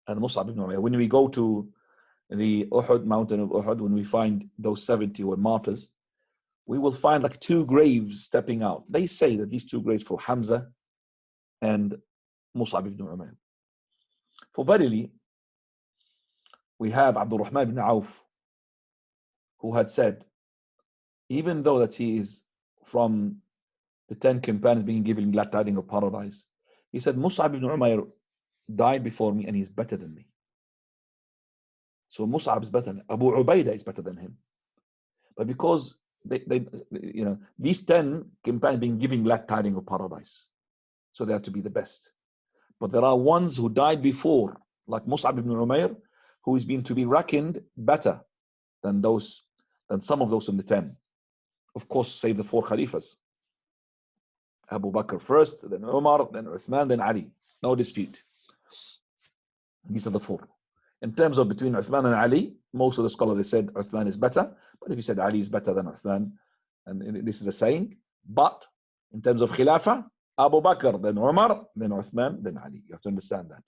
and Mus'ab ibn Umayr. When we go to the Uhud, mountain of Uhud, when we find those 70 were martyrs, we will find like two graves stepping out. They say that these two graves for Hamza and Mus'ab ibn Umayr. For verily, we have Abdul Rahman ibn Auf, who had said, even though that he is from the 10 companions being given glad tidings of paradise, he said, Mus'ab ibn Umayr died before me and he's better than me. So Mus'ab is better than Abu Ubaidah is better than him. But because these 10 companions being given glad tidings of paradise, so they have to be the best. But there are ones who died before, like Mus'ab ibn Umayr, who is being to be reckoned better than some of those in the 10. Of course, save the 4 Khalifas. Abu Bakr first, then Umar, then Uthman, then Ali. No dispute. These are the 4. In terms of between Uthman and Ali, most of the scholars, they said Uthman is better. But if you said Ali is better than Uthman, and this is a saying. But in terms of Khilafah, Abu Bakr, then Umar, then Uthman, then Ali. You have to understand that.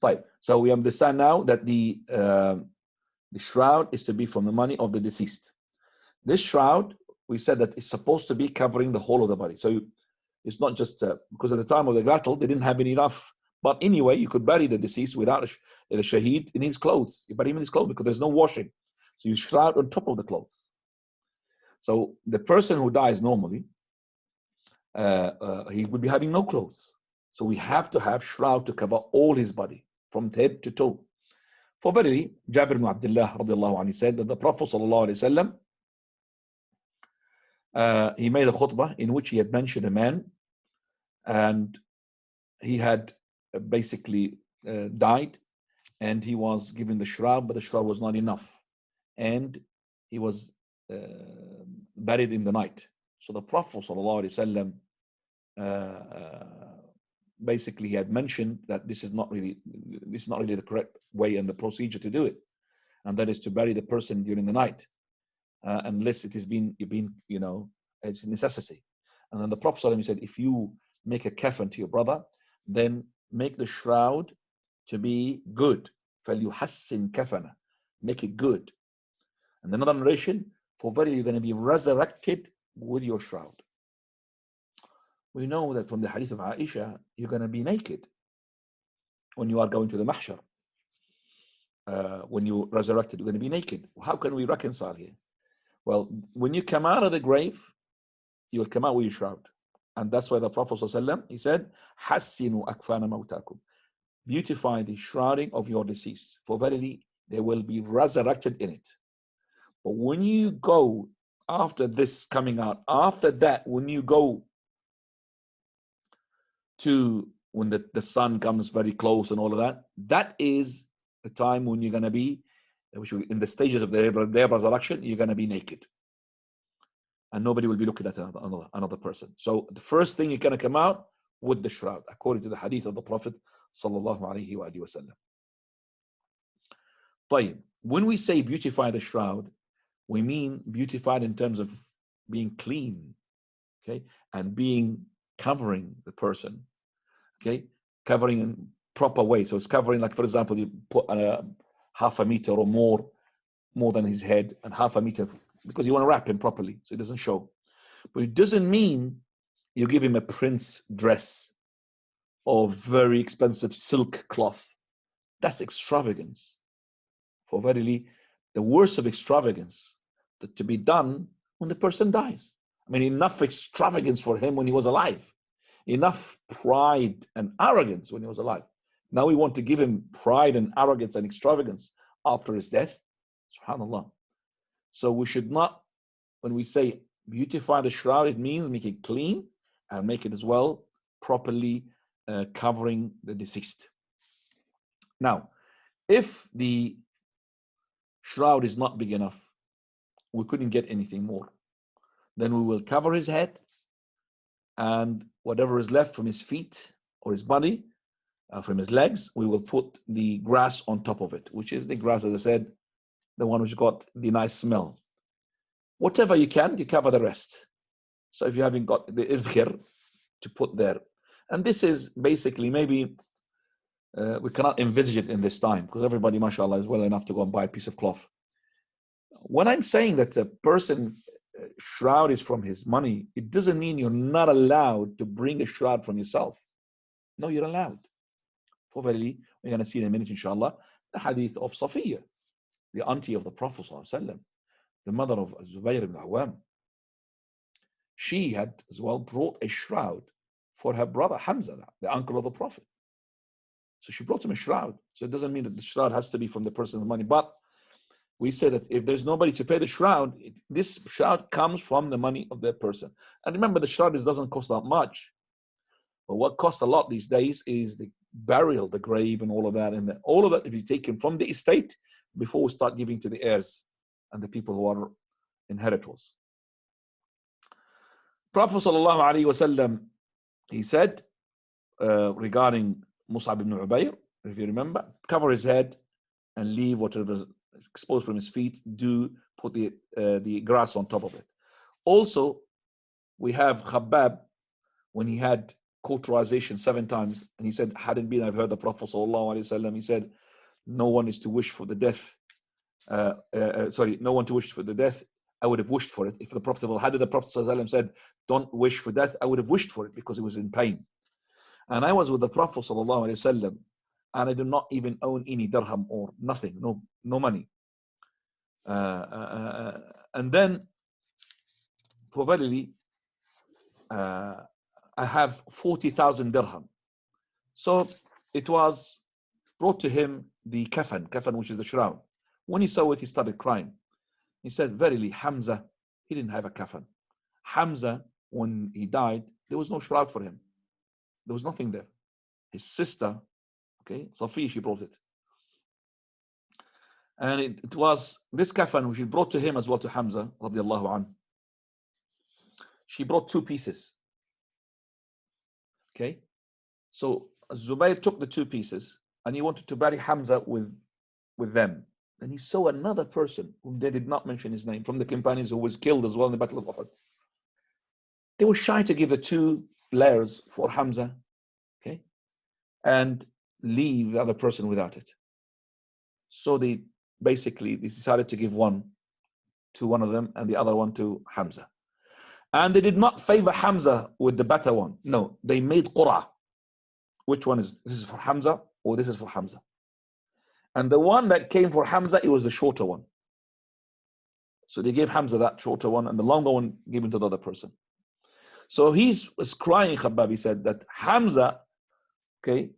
Right. So we understand now that the shroud is to be from the money of the deceased. This shroud, we said that it's supposed to be covering the whole of the body. So it's not just because at the time of the battle, they didn't have enough. But anyway, you could bury the deceased without the shaheed in his clothes. You bury him in his clothes because there's no washing. So you shroud on top of the clothes. So the person who dies normally, he would be having no clothes. So we have to have shroud to cover all his body, from head to toe. For verily, Jabir ibn Abdullah radiallahu anhu said that the Prophet sallallahu alaihi wasallam, he made a khutbah in which he had mentioned a man, and he had basically died, and he was given the shroud, but the shroud was not enough, and he was buried in the night. So the Prophet sallallahu alaihi wasallam, basically he had mentioned that this is not really the correct way and the procedure to do it, and that is to bury the person during the night, unless it has been it's a necessity. And then the Prophet sallallahu alaihi wasallam said, if you make a kafan to your brother, then make the shroud to be good. فَلْيُحَسِّنْ كَفَنَ, make it good. And another narration, for verily you're going to be resurrected with your shroud. We know that from the hadith of Aisha, you're going to be naked when you are going to the mahshar. When you're resurrected, you're going to be naked. How can we reconcile here? Well, when you come out of the grave, you will come out with your shroud. And that's why the Prophet ﷺ, he said, حَسِّنُوا أَكْفَانَ مَوْتَاكُمْ, beautify the shrouding of your deceased, for verily they will be resurrected in it. But when you go, after this coming out, after that, when you go to when the sun comes very close and all of that, that is the time when you're going to be, in the stages of their resurrection, you're going to be naked. And nobody will be looking at another person. So the first thing you're going to come out with the shroud, according to the hadith of the Prophet sallallahu alaihi wasallam. طيب, when we say beautify the shroud, we mean beautified in terms of being clean, okay, and covering the person, okay, covering in proper way. So it's covering, like for example, you put half a meter or more than his head, and half a meter, because you want to wrap him properly so it doesn't show. But it doesn't mean you give him a prince dress or very expensive silk cloth. That's extravagance. For verily, the worst of extravagance to be done when the person dies. I mean, enough extravagance for him when he was alive. Enough pride and arrogance when he was alive. Now we want to give him pride and arrogance and extravagance after his death. SubhanAllah. So we should not, when we say beautify the shroud, it means make it clean and make it as well properly covering the deceased. Now, if the shroud is not big enough, we couldn't get anything more, then we will cover his head, and whatever is left from his feet or his body, from his legs, we will put the grass on top of it, which is the grass, as I said, the one which got the nice smell. Whatever you can, you cover the rest. So if you haven't got the idkhir to put there, and this is basically, maybe we cannot envisage it in this time, because everybody, mashallah, is well enough to go and buy a piece of cloth. When I'm saying that a person shroud is from his money, it doesn't mean you're not allowed to bring a shroud from yourself. No, you're allowed. For verily, we're going to see in a minute, inshallah, the hadith of Safiya, the auntie of the Prophet ﷺ, the mother of Zubayr ibn Awam. She had as well brought a shroud for her brother Hamza, the uncle of the Prophet. So she brought him a shroud. So it doesn't mean that the shroud has to be from the person's money, but we say that if there's nobody to pay the shroud, this shroud comes from the money of that person. And remember, the shroud doesn't cost that much. But what costs a lot these days is the burial, the grave, and all of that. And all of that will be taken from the estate before we start giving to the heirs and the people who are inheritors. Prophet sallallahu alaihi wasallam, he said regarding Mus'ab ibn Ubayr, if you remember, cover his head and leave whatever is exposed from his feet. Do put the grass on top of it. Also, we have Khabbab, when he had cauterization 7 times, and he said, hadn't been, I've heard the Prophet sallallahu alaihi wasallam, he said, no one is to wish for the death. No one to wish for the death. I would have wished for it. If the Prophet, had the Prophet sallallahu alaihi wasallam said, don't wish for death, I would have wished for it because he was in pain. And I was with the Prophet sallallahu alaihi wasallam, and I do not even own any dirham or nothing, no money. And then, for verily, I have 40,000 dirham. So it was brought to him the kafan, which is the shroud. When he saw it, he started crying. He said, verily, Hamza, he didn't have a kafan. Hamza, when he died, there was no shroud for him. There was nothing there. His sister, okay, Safiya, she brought it. And it was this kafan which he brought to him as well, to Hamza, radiallahu anhu. She brought 2 pieces. Okay, so Zubayr took the 2 pieces and he wanted to bury Hamza with them. And he saw another person whom they did not mention his name, from the companions, who was killed as well in the Battle of Uhud. They were shy to give the 2 layers for Hamza, okay, and leave the other person without it. So they decided to give one to one of them and the other one to Hamza. And they did not favor Hamza with the better one. No, they made qura. Which one is this? Is for Hamza or this is for Hamza? And the one that came for Hamza, it was the shorter one. So they gave Hamza that shorter one, and the longer one given to the other person. So he was crying, Khabbab, he said that Hamza, okay,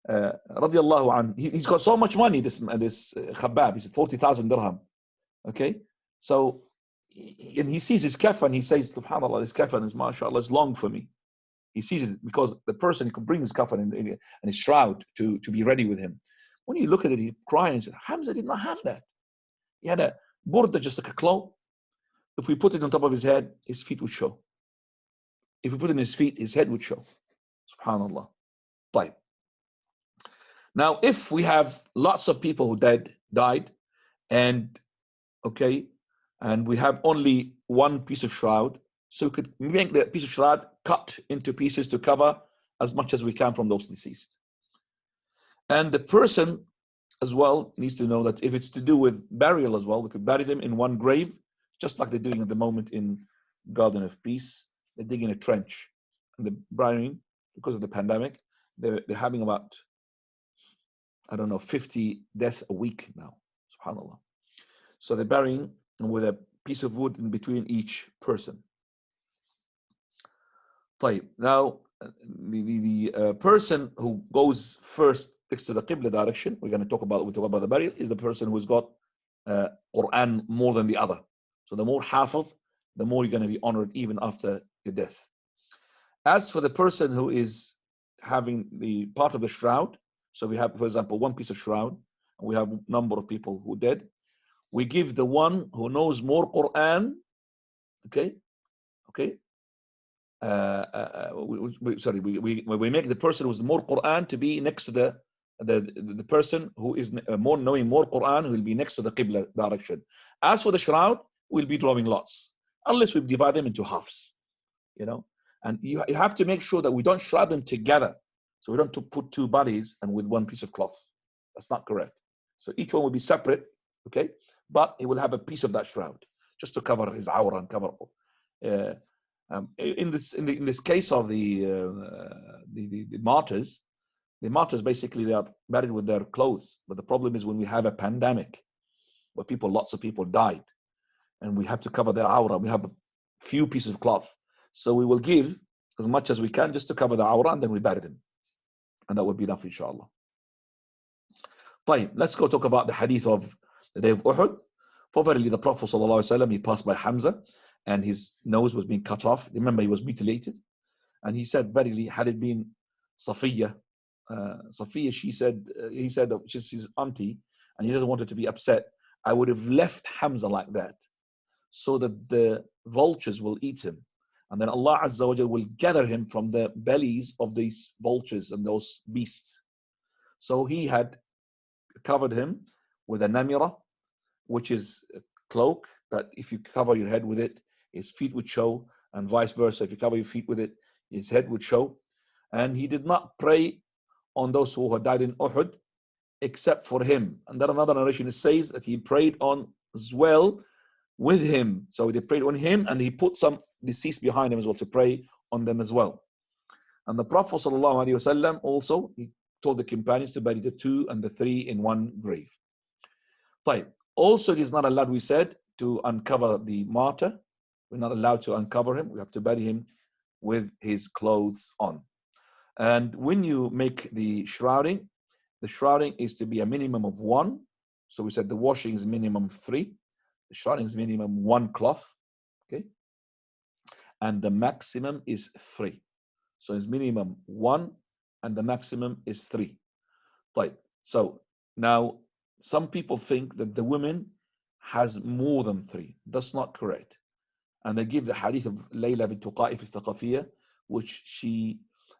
radiallahu anhu, he's got so much money, this Khabbab, he said 40,000 dirham. Okay, so and he sees his kafan, he says, subhanAllah, this kafan is, mashallah, it's long for me. He sees it because the person could bring his kafan and his shroud to be ready with him. When you look at it, he crying and says, Hamza did not have that. He had a burda, just like a cloak. If we put it on top of his head, his feet would show. If we put it in his feet, his head would show. Subhanallah. Right. Now, if we have lots of people who died, and okay, and we have only one piece of shroud, so we could make that piece of shroud cut into pieces to cover as much as we can from those deceased. And the person as well needs to know that if it's to do with burial as well, we could bury them in one grave, just like they're doing at the moment in Garden of Peace. They're digging a trench, and they're burying, because of the pandemic, they're having about, I don't know, 50 deaths a week now, subhanAllah. So they're burying with a piece of wood in between each person. Now, the person who goes first next to the Qibla direction, we'll talk about the burial, is the person who's got Quran more than the other. So the more hafiz, the more you're going to be honored even after your death. As for the person who is having the part of the shroud, so we have, for example, one piece of shroud, and we have a number of people who dead, we give the one who knows more Quran, okay, we make the person who's more Quran to be next to the person who is knowing more Quran, who will be next to the Qibla direction. As for the shroud, we'll be drawing lots, unless we divide them into halves, and you have to make sure that we don't shroud them together, so we don't put 2 bodies and with one piece of cloth. That's not correct. So each one will be separate, okay, but he will have a piece of that shroud just to cover his awrah and cover. In this case of the martyrs, basically they are buried with their clothes. But the problem is when we have a pandemic, where lots of people died, and we have to cover their awrah, we have a few pieces of cloth. So we will give as much as we can just to cover the awrah, and then we bury them, and that would be enough, inshallah. Let's go talk about the hadith of the day of Uhud. For verily the Prophet ﷺ, he passed by Hamza, and his nose was being cut off. Remember, he was mutilated. And he said, verily, had it been Safiya, he said that she's his auntie, and he doesn't want her to be upset, I would have left Hamza like that, so that the vultures will eat him. And then Allah Azza wa Jal will gather him from the bellies of these vultures and those beasts. So he had covered him with a namira, which is a cloak that if you cover your head with it, his feet would show, and vice versa. If you cover your feet with it, his head would show. And he did not pray on those who had died in Uhud except for him. And then another narration says that he prayed on as well with him. So they prayed on him, and he put some deceased behind him as well to pray on them as well. And the Prophet ﷺ also, he told the companions to bury the 2 and the 3 in one grave. Also, it is not allowed, we said, to uncover the martyr. We're not allowed to uncover him. We have to bury him with his clothes on. And when you make the shrouding is to be a minimum of 1. So we said the washing is minimum 3. The shrouding is minimum 1 cloth. Okay. And the maximum is 3. So it's minimum 1 and the maximum is 3. Right. So now some people think that the woman has more than 3. That's not correct. And they give the hadith of Layla bint Tuqa'if al-Thaqafiyya, which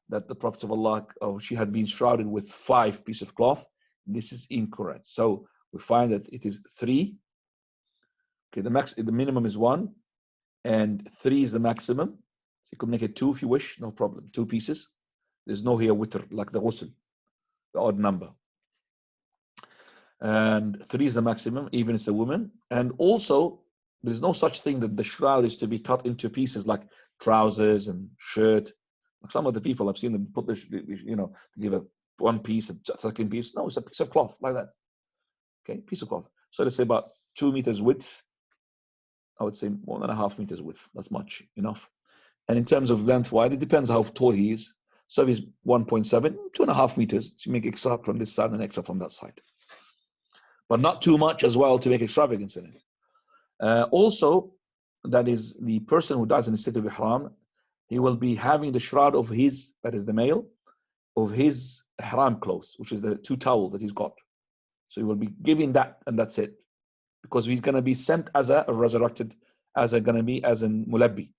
that the Prophet of Allah, she had been shrouded with 5 pieces of cloth. This is incorrect. So we find that it is 3. Okay, the minimum is 1, and 3 is the maximum. So you could make it 2 if you wish, no problem. 2 pieces. There's no here witr like the ghusl, the odd number. And 3 is the maximum, even if it's a woman. And also, there's no such thing that the shroud is to be cut into pieces like trousers and shirt. Like some of the people I've seen them put this, to give a 1 piece, a second piece. No, it's a piece of cloth like that. Okay, piece of cloth. So let's say about 2 meters width. I would say 1.5 meters width. That's much enough. And in terms of length wide, it depends how tall he is. So if he's 1.7, 2.5 meters, so you make extra from this side and extra from that side. But not too much as well to make extravagance in it. Also, that is the person who dies in the state of ihram, he will be having the shroud of his, that is the male, of his ihram clothes, which is the 2 towels that he's got. So he will be giving that, and that's it. Because he's going to be sent as a resurrected, as a mulabbi.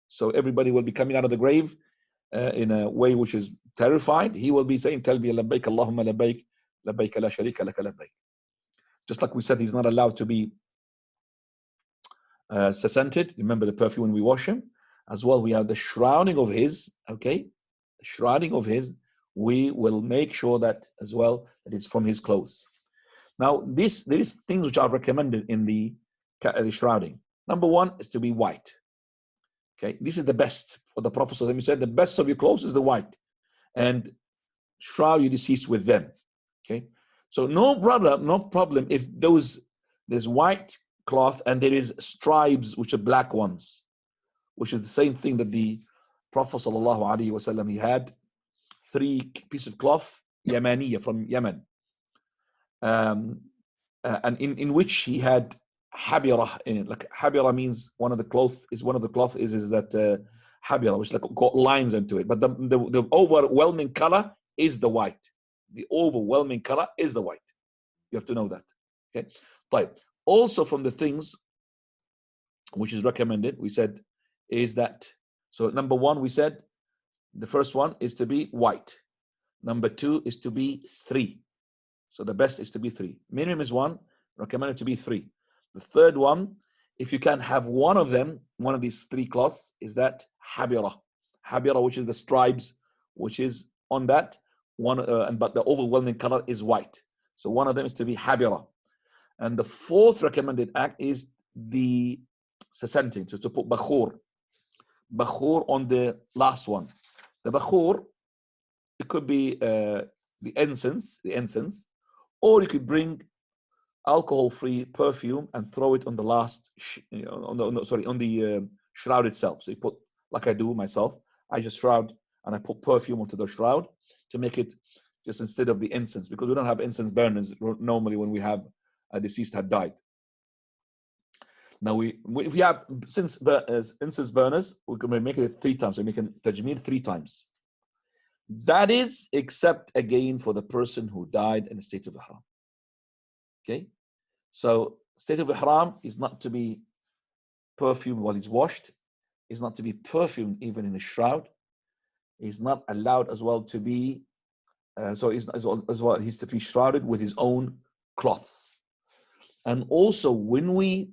So everybody will be coming out of the grave in a way which is terrified. He will be saying, Talbiya labbaik, Allahumma labbaik, labbaik la sharika laka labbaik. Just like we said, he's not allowed to be scented. Remember the perfume when we wash him. As well, we have the shrouding of his, okay? The shrouding of his, we will make sure that as well, that it's from his clothes. Now, there is things which are recommended in the shrouding. Number 1 is to be white. Okay, this is the best for the Prophet. He said the best of your clothes is the white, and shroud your deceased with them. Okay, so no problem if there's white cloth and there is stripes which are black ones, which is the same thing that the Prophet ﷺ, he had 3 pieces of cloth, Yamaniya from Yemen. And in which he had habira in it. Like habira means one of the cloth is that habira, which like got lines into it. But the overwhelming color is the white. The overwhelming color is the white. You have to know that. Okay. Right. Also from the things which is recommended, we said, is that, so number 1, we said the first one is to be white. Number 2 is to be 3. So the best is to be 3. Minimum is 1, recommended to be 3. The third one, if you can have one of them, one of these 3 cloths, is that habira. Habira, which is the stripes, which is on that one, but the overwhelming color is white. So one of them is to be habira. And the 4th recommended act is the scenting, so to put bakhur. Bakhur on the last one. The bakhur, it could be the incense, or you could bring alcohol-free perfume and throw it on the last, on the shroud itself. So you put, like I do myself, I just shroud and I put perfume onto the shroud to make it just instead of the incense, because we don't have incense burners normally when we have a deceased had died. Now if we have incense burners, we can make it 3 times. So we make it tajmeed 3 times. That is except again for the person who died in a state of ihram. Okay, so state of ihram is not to be perfumed while he's washed. Is not to be perfumed even in a shroud. He's not allowed as well to be. He's to be shrouded with his own cloths. And also when we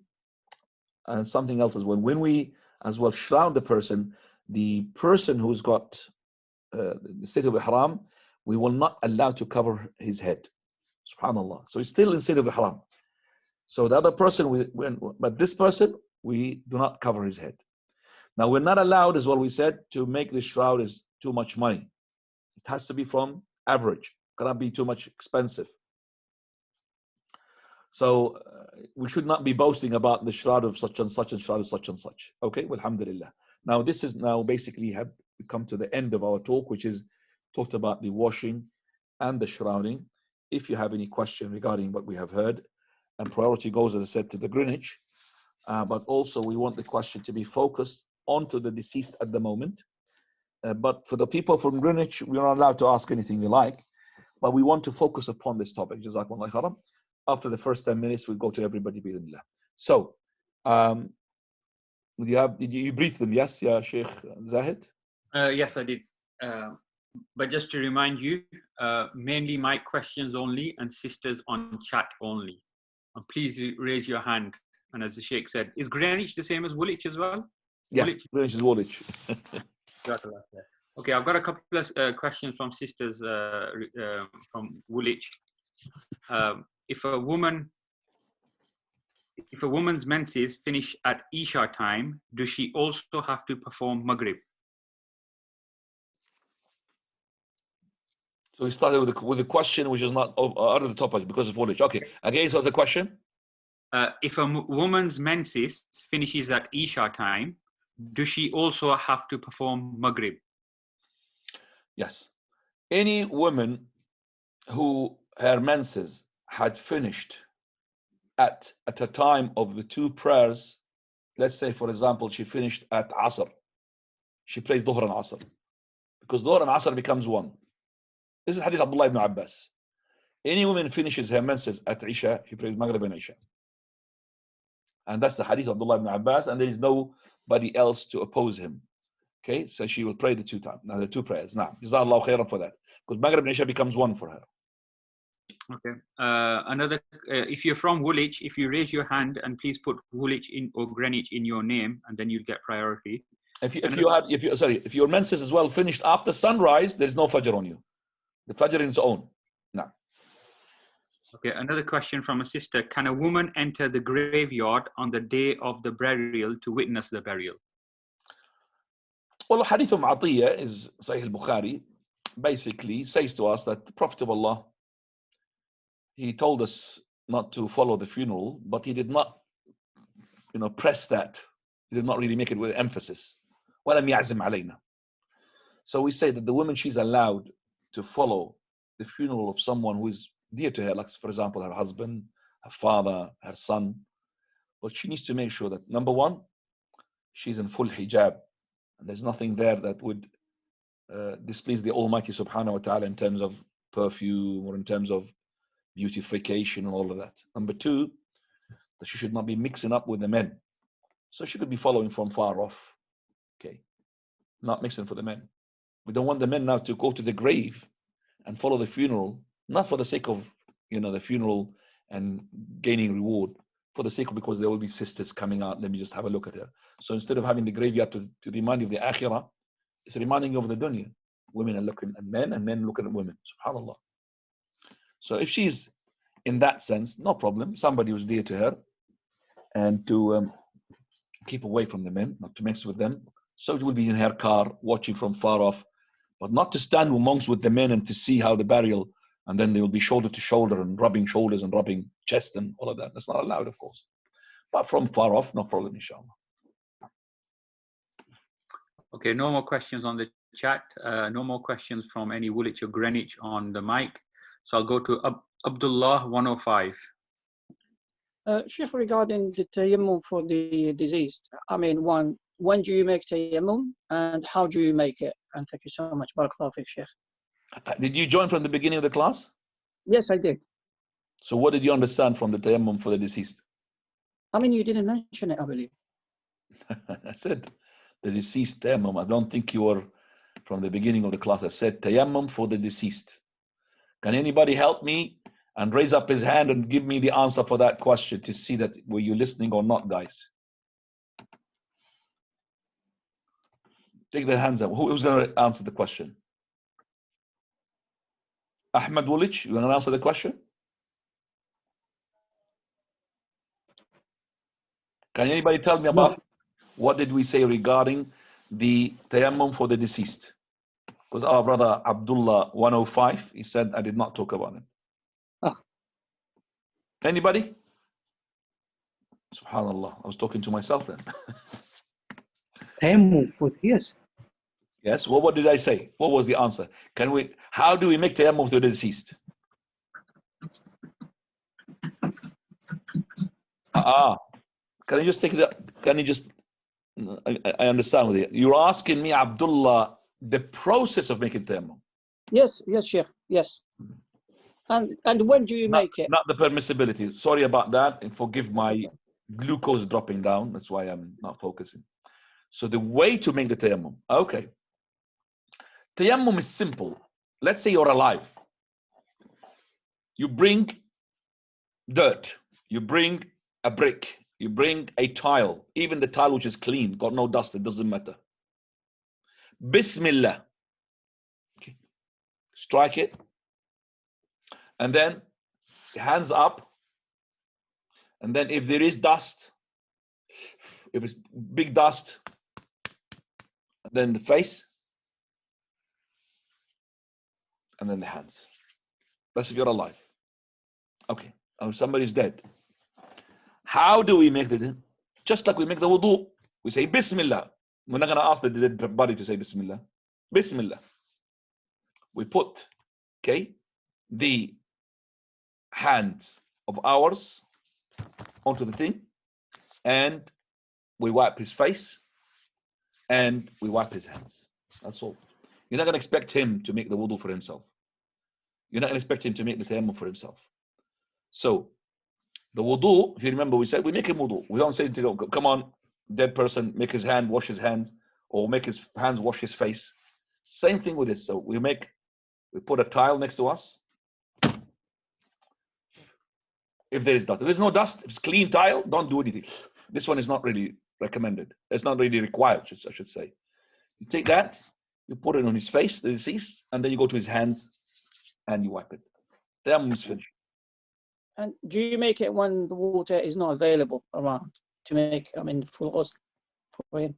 something else as well. When we as well shroud the person who's got the state of ihram, we will not allow to cover his head. Subhanallah. So he's still in state of ihram. So the other person, but this person, we do not cover his head. Now we're not allowed, as well we said, to make the shroud is too much money. It has to be from average. Cannot be too much expensive. So we should not be boasting about the shroud of such and such and shroud of such and such. Okay, well, alhamdulillah. Now this is now basically we come to the end of our talk, which is talked about the washing and the shrouding. If you have any question regarding what we have heard, and priority goes, as I said, to the Greenwich, but also we want the question to be focused onto the deceased at the moment. But for the people from Greenwich, we are not allowed to ask anything you like, but we want to focus upon this topic. Jazakumullah khairan. After the first 10 minutes, we'll go to everybody. Bismillah. So, did you brief them? Yes, yeah, Sheikh Zahid? Yes, I did. But just to remind you, mainly my questions only and sisters on chat only. And please raise your hand. And as the Sheikh said, is Greenwich the same as Woolwich as well? Yeah, Woolwich? Greenwich is Woolwich. Okay, I've got a couple of questions from sisters from Woolwich. If a woman's menses finish at Isha time, does she also have to perform Maghrib? So we started with the question, which is not out of the topic because of Woolwich. Okay, again, so the question? If a woman's menses finishes at Isha time, does she also have to perform Maghrib? Yes. Any woman who her menses had finished at a time of the two prayers, let's say, for example, she finished at Asr. She prays Dhuhr and Asr. Because Dhuhr and Asr becomes one. This is Hadith Abdullah ibn Abbas. Any woman finishes her menses at Isha, she prays Maghrib and Isha. And that's the Hadith of Abdullah ibn Abbas, and there is nobody else to oppose him. Okay, so she will pray the two times. Now the two prayers. Now, Jazakallahu khairan for that. Because Maghrib and Isha becomes one for her. Okay. If you're from Woolwich, if you raise your hand and please put Woolwich in or Greenwich in your name, and then you'll get priority. If your menses as well finished after sunrise, there is no Fajr on you. The Fajr in its own. No. Okay, another question from a sister. Can a woman enter the graveyard on the day of the burial to witness the burial? Well, Hadith Atiyah is Sahih al-Bukhari, basically says to us that the Prophet of Allah, he told us not to follow the funeral, but he did not, press that. He did not really make it with emphasis. وَلَمْ يَعْزِمْ عَلَيْنَا. So we say that the woman, she's allowed to follow the funeral of someone who is dear to her, like for example, her husband, her father, her son. But she needs to make sure that, number one, she's in full hijab. And there's nothing there that would displease the Almighty subhanahu wa ta'ala in terms of perfume or in terms of beautification and all of that. Number two, that she should not be mixing up with the men. So she could be following from far off. Okay. Not mixing for the men. We don't want the men now to go to the grave and follow the funeral, not for the sake of, the funeral and gaining reward, for the sake of because there will be sisters coming out, let me just have a look at her. So instead of having the graveyard to remind you of the akhirah, it's reminding you of the dunya. Women are looking at men and men looking at women. SubhanAllah. So if she's in that sense, no problem. Somebody who's dear to her and to keep away from the men, not to mix with them. So it will be in her car, watching from far off, but not to stand amongst with the men and to see how the burial, and then they will be shoulder to shoulder and rubbing shoulders and rubbing chest and all of that. That's not allowed, of course. But from far off, no problem, inshallah. Okay, no more questions on the chat. No more questions from any Woolwich or Greenwich on the mic. So I'll go to Abdullah 105. Sheikh, regarding the tayammum for the deceased, I mean, when do you make tayammum and how do you make it? And thank you so much. Barakallahu fiqh, Sheikh. Did you join from the beginning of the class? Yes, I did. So what did you understand from the tayammum for the deceased? I mean, you didn't mention it, I believe. I said the deceased tayammum. I don't think you were from the beginning of the class. I said tayammum for the deceased. Can anybody help me and raise up his hand and give me the answer for that question to see that were you listening or not, guys? Take their hands up. Who's going to answer the question? Ahmed Woolwich, you going to answer the question? Can anybody tell me about what did we say regarding the tayammum for the deceased? Because our brother Abdullah 105, he said I did not talk about it. Anybody? Subhanallah, I was talking to myself then. Tayammum for, yes. Yes. Well, what did I say? What was the answer? How do we make tayammum to the deceased? Can you just take that? Can you just? I understand with you. You're asking me, Abdullah, the process of making tayammum. Yes, yes, Sheikh. Yes. And when do you make it? Not the permissibility. Sorry about that, and forgive my glucose dropping down. That's why I'm not focusing. So the way to make the tayammum. Okay. Tayammum is simple. Let's say you're alive. You bring dirt. You bring a brick. You bring a tile. Even the tile which is clean, got no dust, it doesn't matter. Bismillah. Okay. Strike it. And then hands up. And then if there is dust, if it's big dust, then the face, and then the hands. That's if you're alive. Okay. Oh, somebody's dead. How do we make the? Just like we make the wudu, we say Bismillah. We're not going to ask the dead body to say Bismillah. Bismillah. We put, okay, the hands of ours onto the thing, and we wipe his face, and we wipe his hands. That's all. You're not going to expect him to make the wudu for himself. You're not going to expect him to make the tayammum for himself. So, the wudu, if you remember, we said we make him wudu. We don't say to go, come on, dead person, make his hand wash his hands, or make his hands wash his face. Same thing with this. So we put a tile next to us. If there is dust, if there's no dust, if it's clean tile, don't do anything. This one is not really recommended. It's not really required, I should say. You take that, you put it on his face, the deceased, and then you go to his hands and you wipe it. Tayammum is finished. And do you make it when the water is not available around to make, full ghusl for him?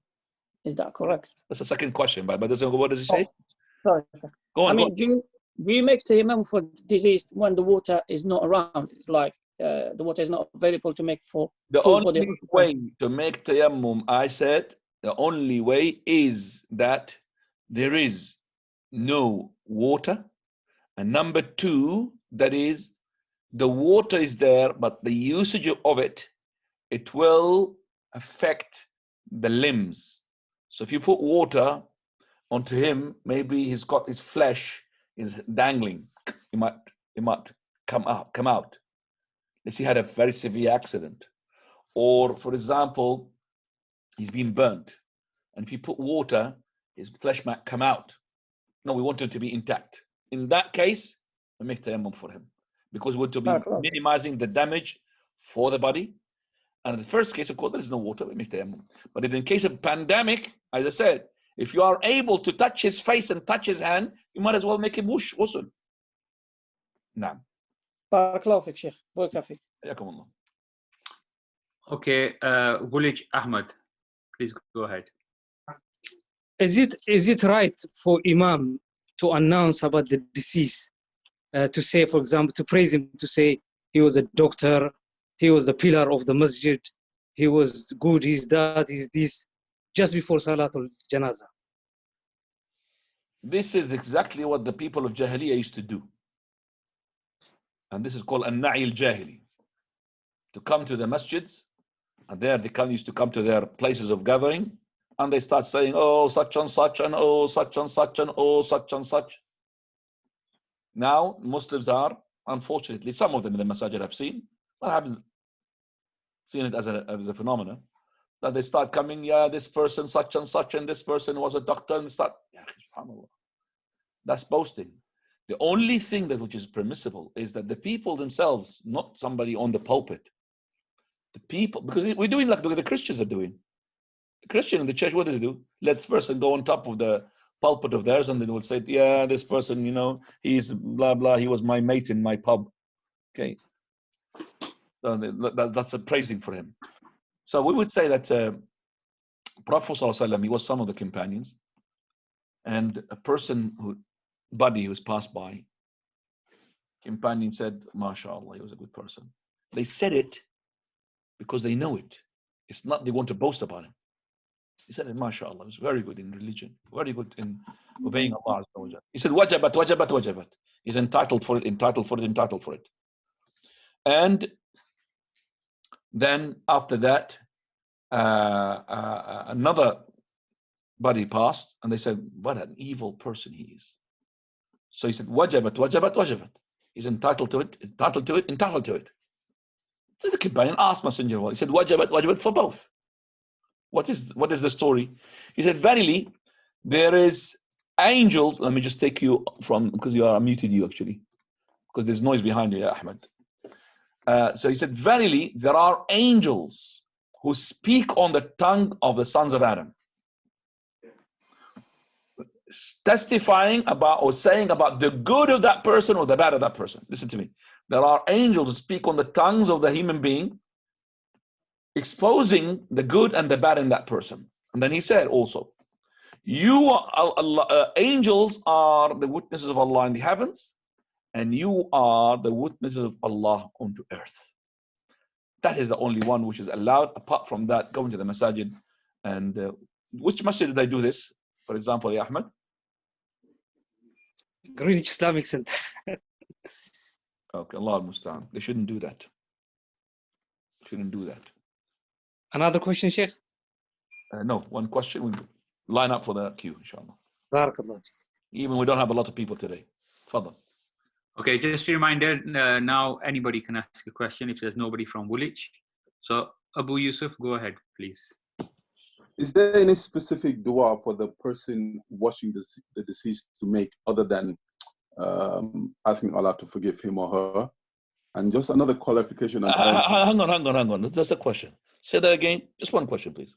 Is that correct? That's the second question, but what does he say? Sorry, sir. Go on. Do you make tayammum for deceased when the water is not around? It's like the water is not available to make for the full only body. way to make tayammum, I said, the only way is that there is no water, and number two, that is, the water is there, but the usage of it will affect the limbs. So if you put water onto him, maybe he's got his flesh is dangling. It might come out. Let's say he had a very severe accident, or for example, he's been burnt, and if you put water, his flesh might come out. No, we want him to be intact. In that case, we make tayammum for him, because we're to be minimizing the damage for the body. And in the first case, of course, there is no water, we make tayammum. But in the case of pandemic, as I said, if you are able to touch his face and touch his hand, you might as well make him ghusl. Naam. Barakallahu fik, Sheikh. Barakallahu fik. Hayakum Allah. Okay, Wulij Ahmed, please go ahead. Is it right for Imam to announce about the deceased, to say, for example, to praise him, to say he was a doctor, he was the pillar of the masjid, he was good, he's that, he's this, just before Salatul Janazah? This is exactly what the people of Jahiliyyah used to do. And this is called an-na'i al-jahili. To come to the masjids, and there they used to come to their places of gathering, and they start saying, oh, such and such, and oh, such and such, and oh, such and such. Now, Muslims are, unfortunately, some of them in the masajid I've seen, but I haven't seen it as a phenomenon, that they start coming, yeah, this person, such and such, and this person was a doctor, and start, yeah, subhanAllah. That's boasting. The only thing which is permissible is that the people themselves, not somebody on the pulpit, the people, because we're doing like the Christians are doing. The Christian in the church, what do they do? Let this person go on top of the pulpit of theirs, and they will say, yeah, this person, he's blah, blah, he was my mate in my pub. Okay. So that's a praising for him. So we would say that Prophet ﷺ, he was some of the companions, and a person buddy who's passed by, companion said, MashaAllah, he was a good person. They said it because they know it. It's not they want to boast about him. He said, MashaAllah, he was very good in religion, very good in obeying Allah. He said, wajabat, wajabat, wajabat. He's entitled for it, entitled for it, entitled for it. And then after that, another buddy passed, and they said, what an evil person he is. So he said, wajabat, wajabat, wajabat. He's entitled to it, entitled to it, entitled to it. So the companion asked Messenger of Allah, he said, wajabat, wajabat for both. What is the story? He said, verily, there is angels. Let me just take you from, because I muted you actually, because there's noise behind you, Ahmed. So he said, verily, there are angels who speak on the tongue of the sons of Adam, testifying about or saying about the good of that person or the bad of that person. Listen to me. There are angels who speak on the tongues of the human being, exposing the good and the bad in that person. And then he said also, angels are the witnesses of Allah in the heavens, and you are the witnesses of Allah onto earth. That is the only one which is allowed. Apart from that, going to the masajid. And which masjid did they do this? For example, ya Ahmed? Greenwich Islamic Center. Okay, Allah al-Musta'an. They shouldn't do that. Shouldn't do that. Another question, Sheikh? No, one question. We'll line up for the queue, inshallah. Barakallah. Even we don't have a lot of people today. Fadal. Okay, just a reminder, now anybody can ask a question if there's nobody from Woolwich. So, Abu Yusuf, go ahead, please. Is there any specific dua for the person washing the deceased to make other than asking Allah to forgive him or her? And just another qualification. Hang on. That's a question. Say that again. Just one question, please.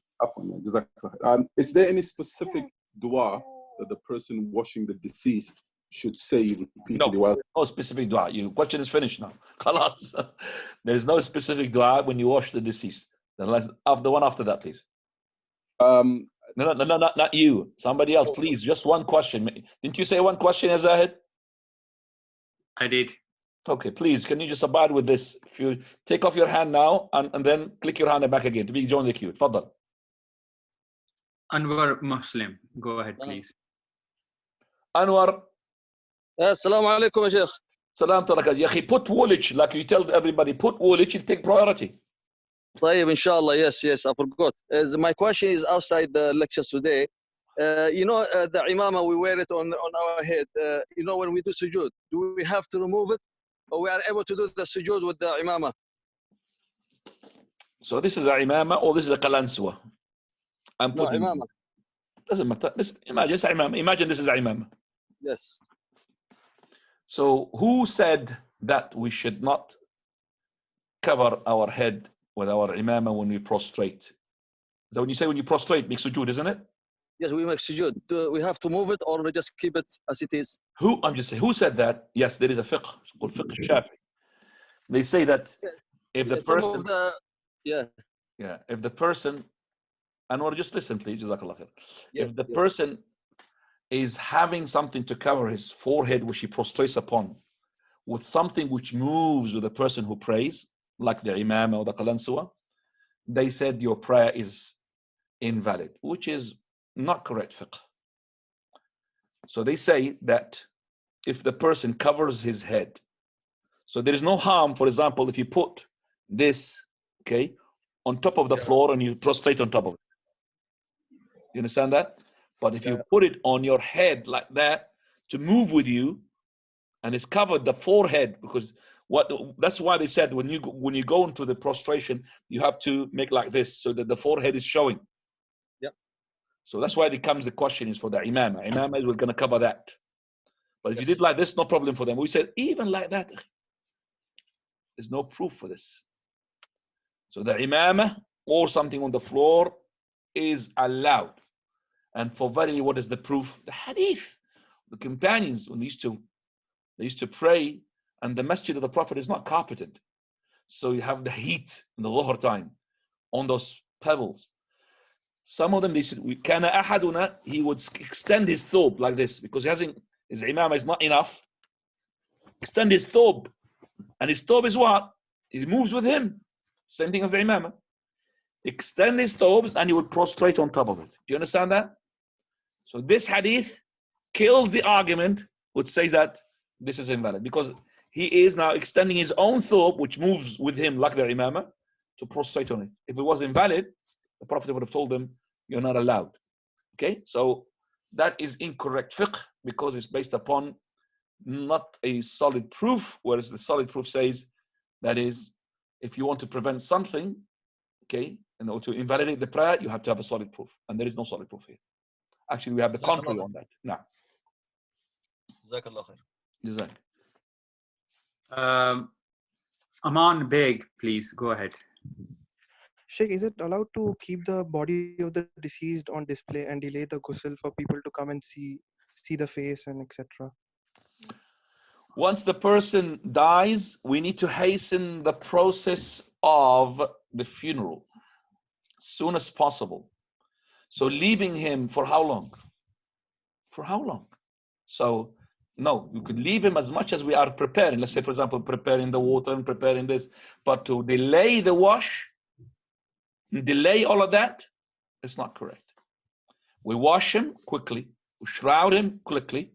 Is there any specific dua that the person washing the deceased should say repeatedly? No specific dua. Your question is finished now. Khalas. There is no specific dua when you wash the deceased. The one after that, please. No, not you. Somebody else, please. Just one question. Didn't you say one question, Azahid? I did. Okay, please, can you just abide with this? If you take off your hand now and then click your hand back again to be join the queue. Fadal. Anwar Muslim, go ahead, please. Anwar. Assalamu alaikum, Sheikh. Salam tarakat. Ya akhi, put Woolwich, like you tell everybody, put Woolwich, you take priority. طيب, inshallah, yes, I forgot. My question is outside the lectures today. The imama, we wear it on our head. When we do sujood, do we have to remove it? Or we are able to do the sujood with the imama? So this is a imama or this is a qalanswa? No, imama. Doesn't matter. Imagine this is a imama. Yes. So who said that we should not cover our head with our imama when we prostrate? So when you say when you prostrate, make sujood, isn't it? Yes, we make sujood. Do we have to move it or we just keep it as it is? I'm just saying, who said that? Yes, there is a fiqh called fiqh shafi. They say that if the person, if the person, and just listen, please, jazakallah khair. If the person is having something to cover his forehead, which he prostrates upon, with something which moves with the person who prays, like the imam or the qalansuwa, they said your prayer is invalid, which is not correct fiqh. So they say that if the person covers his head, so there is no harm, for example, if you put this, okay, on top of the floor and you prostrate on top of it. You understand that? But if you put it on your head like that to move with you, and it's covered the forehead, because that's why they said when you go into the prostration, you have to make like this so that the forehead is showing. So that's why it comes, the question is for the imam. Imam is going to cover that. But if you did like this, no problem for them. We said even like that, there's no proof for this. So the imam or something on the floor is allowed. And for verily, what is the proof? The hadith. The companions, when they used to pray, and the masjid of the Prophet is not carpeted. So you have the heat in the Dhuhr time on those pebbles. Some of them, they said, kana ahaduna, he would extend his thobe like this, because his imam is not enough. Extend his thobe. And his thobe is what? It moves with him. Same thing as the imam. extend his toes, and he would prostrate on top of it. Do you understand that? So this hadith kills the argument which says that this is invalid, because he is now extending his own thobe, which moves with him like the imamah, to prostrate on it. If it was invalid, the Prophet would have told them, you're not allowed. Okay, so that is incorrect fiqh, because it's based upon not a solid proof, whereas the solid proof says that is, if you want to prevent something, okay, in order to invalidate the prayer, you have to have a solid proof, and there is no solid proof here. Actually, we have the contrary on that. Now, Jazakallah khair. Jazak. Aman Beg, please go ahead. Sheikh, is it allowed to keep the body of the deceased on display and delay the ghusl for people to come and see the face and etc.? Once the person dies, we need to hasten the process of the funeral as soon as possible. So leaving him for how long? For how long? So no, you could leave him as much as we are preparing. Let's say, for example, preparing the water and preparing this, but to delay the wash, delay all of that, it's not correct. We wash him quickly, we shroud him quickly,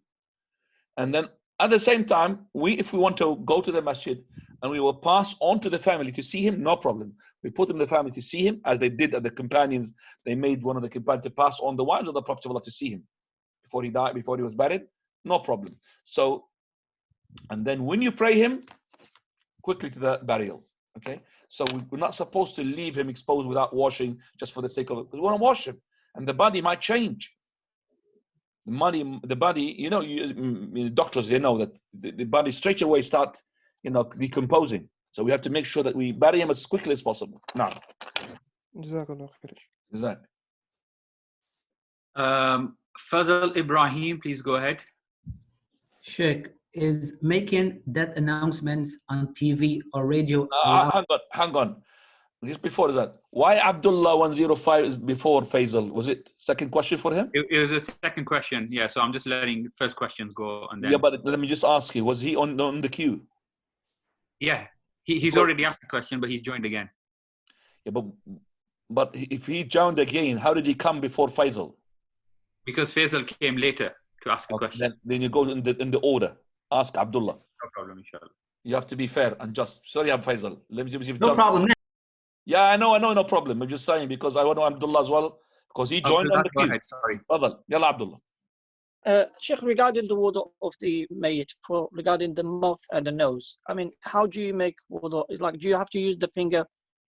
and then at the same time, if we want to go to the masjid and we will pass on to the family to see him, no problem. We put him in the family to see him, as they did at the companions. They made one of the companions to pass on the wives of the Prophet of Allah to see him before he died, before he was buried. No problem. So, and then when you pray him, quickly to the burial. Okay. So we're not supposed to leave him exposed without washing just for the sake of it. We want to wash him, and the body might change. The body, you know, doctors, they know that the body straight away start, decomposing. So we have to make sure that we bury him as quickly as possible. Now, Jazakallah khair. exactly. Fazal Ibrahim, please go ahead. Sheikh, is making death announcements on TV or radio allowed? Hang on. Just before that, why Abdullah 105 is before Faisal? Was it second question for him? It was a second question, yeah. So I'm just letting first questions go, and then Yeah, but let me just ask you: was he on the queue? yeah, he's already asked the question, but he's joined again. Yeah, but if he joined again, how did he come before Faisal? Because Faisal came later to ask a question. Then you go in the order. Ask Abdullah. No problem, inshallah. You have to be fair and just. Sorry, Faisal. Let me just No problem. Yeah, I know, no problem. I'm just saying because I want to know Abdullah as well, because he joined on the Go queue. ahead, sorry. Fadal. Yalla, Abdullah. Sheikh, regarding the wudu of the mayyit, regarding the mouth and the nose, I mean, how do you make wudu? It's like, do you have to use the finger?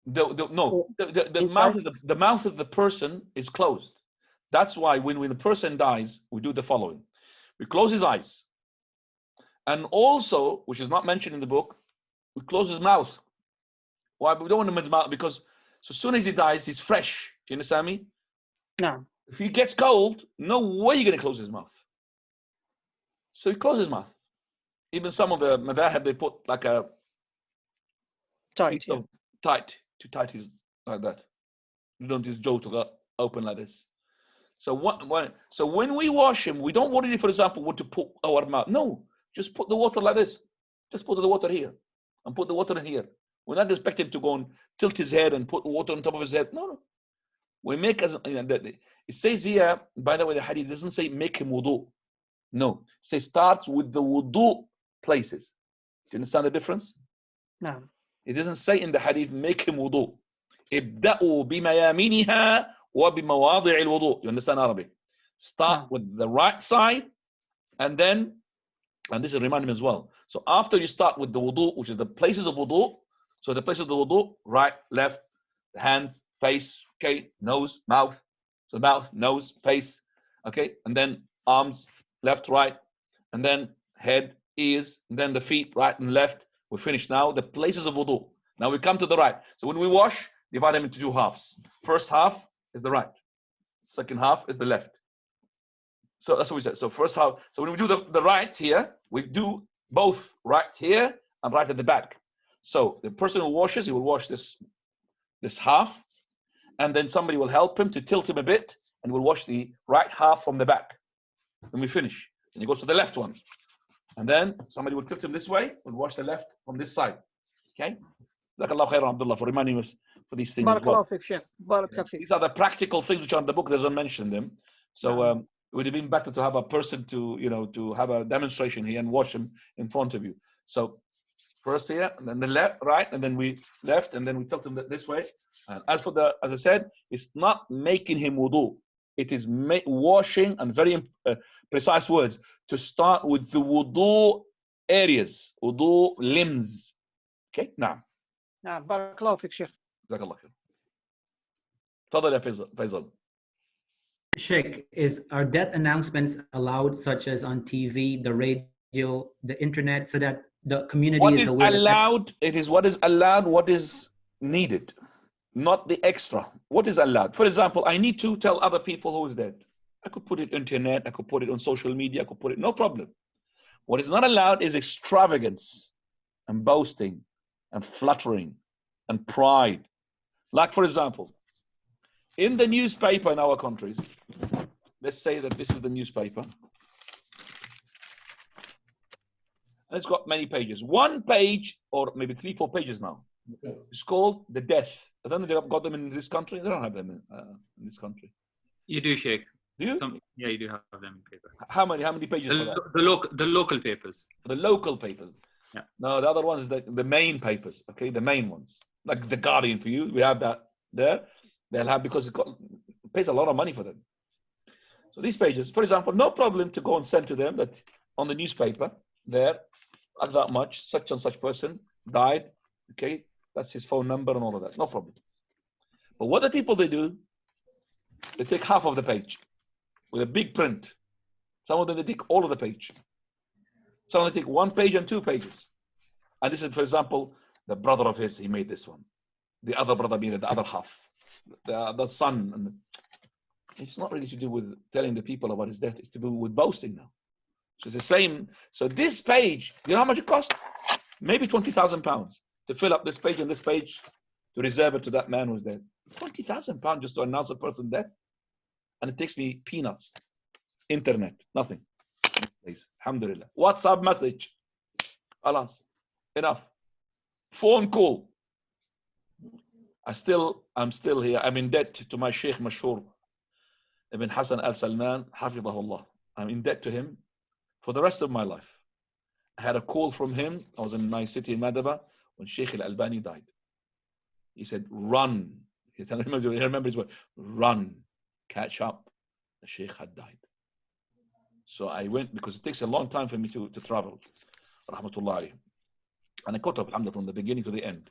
No, the inside? mouth of the person is closed. That's why when the person dies, we do the following: we close his eyes, and also, which is not mentioned in the book, we close his mouth. Why? We don't want him in his mouth, because so as soon as he dies, he's fresh. Do you understand me? No. If he gets cold, no way you're going to close his mouth. So he closes his mouth. Even some of the madhahib, they put like a Tight. Yeah. too tight is like that. You don't his jaw to go open like this. So when we wash him, we don't worry, for example, what to put our mouth. No, just put the water like this. Just put the water here and put the water in here. We're not expecting him to go and tilt his head and put water on top of his head. No. We make as it says here, by the way, the hadith doesn't say make him wudu. No, it says starts with the wudu places. Do you understand the difference? No. It doesn't say in the hadith make him wudu. ابدأوا بميامنها وبمواضع الوضوء. You understand Arabic? Start with the right side, and this will remind him as well. So after you start with the wudu, which is the places of wudu, so the places of the wudu, right, left, hands, face, okay, nose, mouth. So mouth, nose, face, okay, and then arms, left, right, and then head, ears, and then the feet, right and left. We're finished now. The places of wudu. Now we come to the right. So when we wash, divide them into two halves. First half is the right. Second half is the left. So that's what we said. So first half. So when we do the right here, we do both right here and right at the back. So the person who washes, he will wash this half, and then somebody will help him to tilt him a bit, and we'll wash the right half from the back. Then we finish. Then he goes to the left one, and then somebody will tilt him this way. We'll wash the left from this side. Okay. Jazakallah khairan, Abdullah, for reminding us for these things as well. Barakallahu fik, Sheikh. Barakallahu fik. These are the practical things which are in the book. Doesn't mention them. So it would have been better to have a person to, to have a demonstration here and watch him in front of you. So first here, and then the left, right, and then we left, and then we tilt him this way. And as for as I said, it's not making him wudu. It is washing, and very precise words, to start with the wudu areas, wudu limbs. Okay, now. Barakallahu fik, Sheikh. Jazakallah khair. Tafadhal ya Faisal. Sheikh, are death announcements allowed, such as on TV, the radio, the internet, so that the community is aware? Allowed, it is what is allowed, what is needed, not the extra. What is allowed? For example, I need to tell other people who is dead. I could put it on internet, I could put it on social media, I could put it, no problem. What is not allowed is extravagance and boasting and fluttering and pride. Like, for example, in the newspaper in our countries, let's say that this is the newspaper. And it's got many pages. One page, or maybe 3-4 pages now. Okay. It's called the death. I don't know if they've got them in this country. They don't have them in this country. You do, Sheikh. Do you? Yeah, you do have them in paper. How many pages for that? The local papers. The local papers. Yeah. No, the other one is the main papers. Okay, the main ones. Like the Guardian for you. We have that there. They'll have, because it pays a lot of money for them. So these pages, for example, no problem to go and send to them that on the newspaper there, at that much, such and such person died. Okay, that's his phone number and all of that. No problem. But what the people they do, they take half of the page with a big print. Some of them they take all of the page. Some of them take 1 page and 2 pages. And this is, for example, the brother of his, he made this one. The other brother made the other half. The son. And it's not really to do with telling the people about his death. It's to do with boasting now. So it's the same. So this page, you know how much it cost? Maybe £20,000 to fill up this page and this page to reserve it to that man who's dead. £20,000 just to announce a person's death. And it takes me peanuts. Internet, nothing. Alhamdulillah. WhatsApp message. Alas, enough. Phone call. I'm still here. I'm in debt to my Sheikh Mashhur Ibn Hassan al-Salman, Hafidahullah. I'm in debt to him for the rest of my life. I had a call from him. I was in my city in Madaba when Sheikh al-Albani died. He said, run. He remember his word, run, catch up. The Sheikh had died. So I went, because it takes a long time for me to travel. Rahmatullah alayhi. And I caught up, alhamdulillah, from the beginning to the end.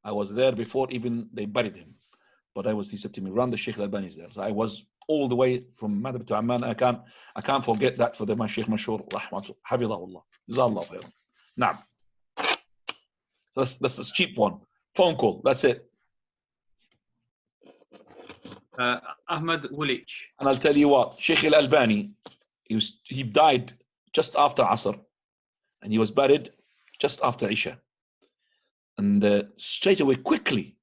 I was there before even they buried him. But he said to me, run, the Sheikh al-Albani is there. So I was all the way from Madhab to Amman. I can't forget that for my Sheikh Mashhur, rahmatullah, hafidahullah. Jazallah khairan. Now, so that's a cheap one. Phone call, that's it. Ahmad Wulich. And I'll tell you what, Sheikh al-Albani, he died just after Asr. And he was buried just after Isha. And straight away, quickly.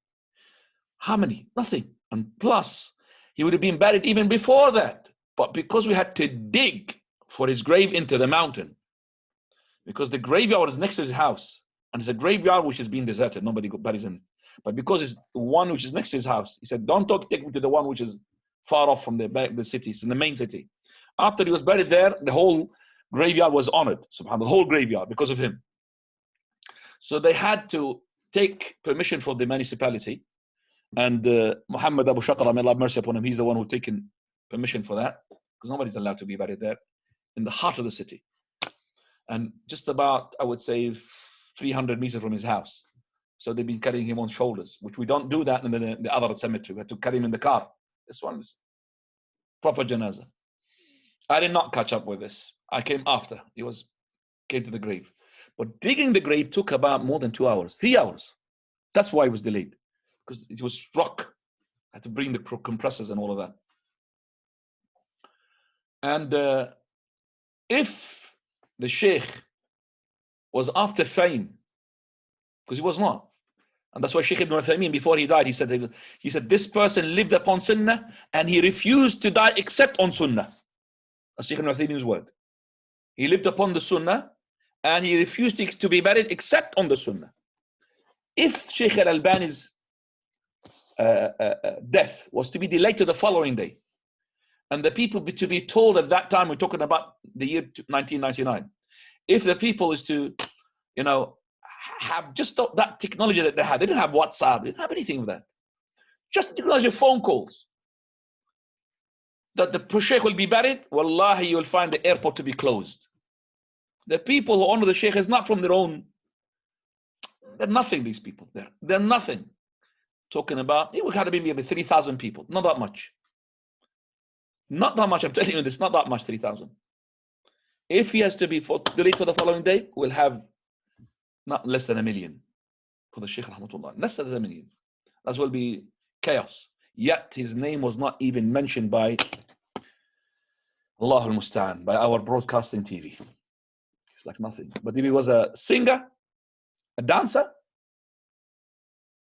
How many? Nothing. And plus, he would have been buried even before that. But because we had to dig for his grave into the mountain, because the graveyard is next to his house, and it's a graveyard which has been deserted, nobody buries in it. But because it's the one which is next to his house, he said, don't take me to the one which is far off from the city, it's in the main city. After he was buried there, the whole graveyard was honored, subhanAllah, the whole graveyard, because of him. So they had to take permission from the municipality. And Muhammad Abu Shaqra, may Allah have mercy upon him, he's the one who taken permission for that, because nobody's allowed to be buried there, in the heart of the city. And just about, I would say, 300 meters from his house. So they've been carrying him on shoulders, which we don't do that in the other cemetery. We had to carry him in the car. This one is proper janazah. I did not catch up with this. I came after. Came to the grave. But digging the grave took about more than 2 hours, 3 hours. That's why it was delayed, because it was rock. I had to bring the compressors and all of that. And if the Sheikh was after fame, because he was not, and that's why Sheikh Ibn Uthaymeen, before he died, he said this person lived upon Sunnah and he refused to die except on Sunnah. That's Sheikh Ibn Uthaymeen's word. He lived upon the Sunnah and he refused to be buried except on the Sunnah. If Sheikh al-Albani's death was to be delayed to the following day, and the people to be told at that time, we're talking about the year 1999, if the people is to, you know, have just that technology that they had, they didn't have WhatsApp, they didn't have anything of that, just the technology of phone calls, that the Sheikh will be buried, wallahi, you will find the airport to be closed. The people who honor the Sheikh is not from their own, they're nothing, these people, they're nothing. Talking about, it would have been maybe 3,000 people, not that much. Not that much, I'm telling you this, not that much, 3,000. If he has to be delayed for the following day, we'll have not less than 1 million for the Shaykh rahmatullah, less than 1 million. That will be chaos. Yet his name was not even mentioned by Allah al-Musta'an, by our broadcasting TV. It's like nothing. But if he was a singer, a dancer,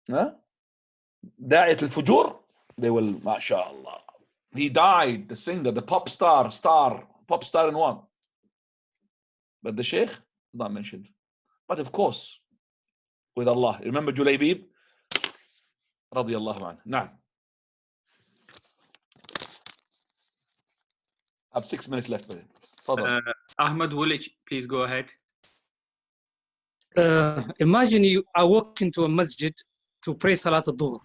Da'iyat al-Fujur, they will, mashallah. He died, the singer, the pop star in one. But the Sheikh is not mentioned. But of course, with Allah. Remember Julaybib? Radiyallahu anhu. Now, I have 6 minutes left. Ahmad Woolwich, please go ahead. Imagine you are walking to a masjid to pray Salat al-Dhuhr.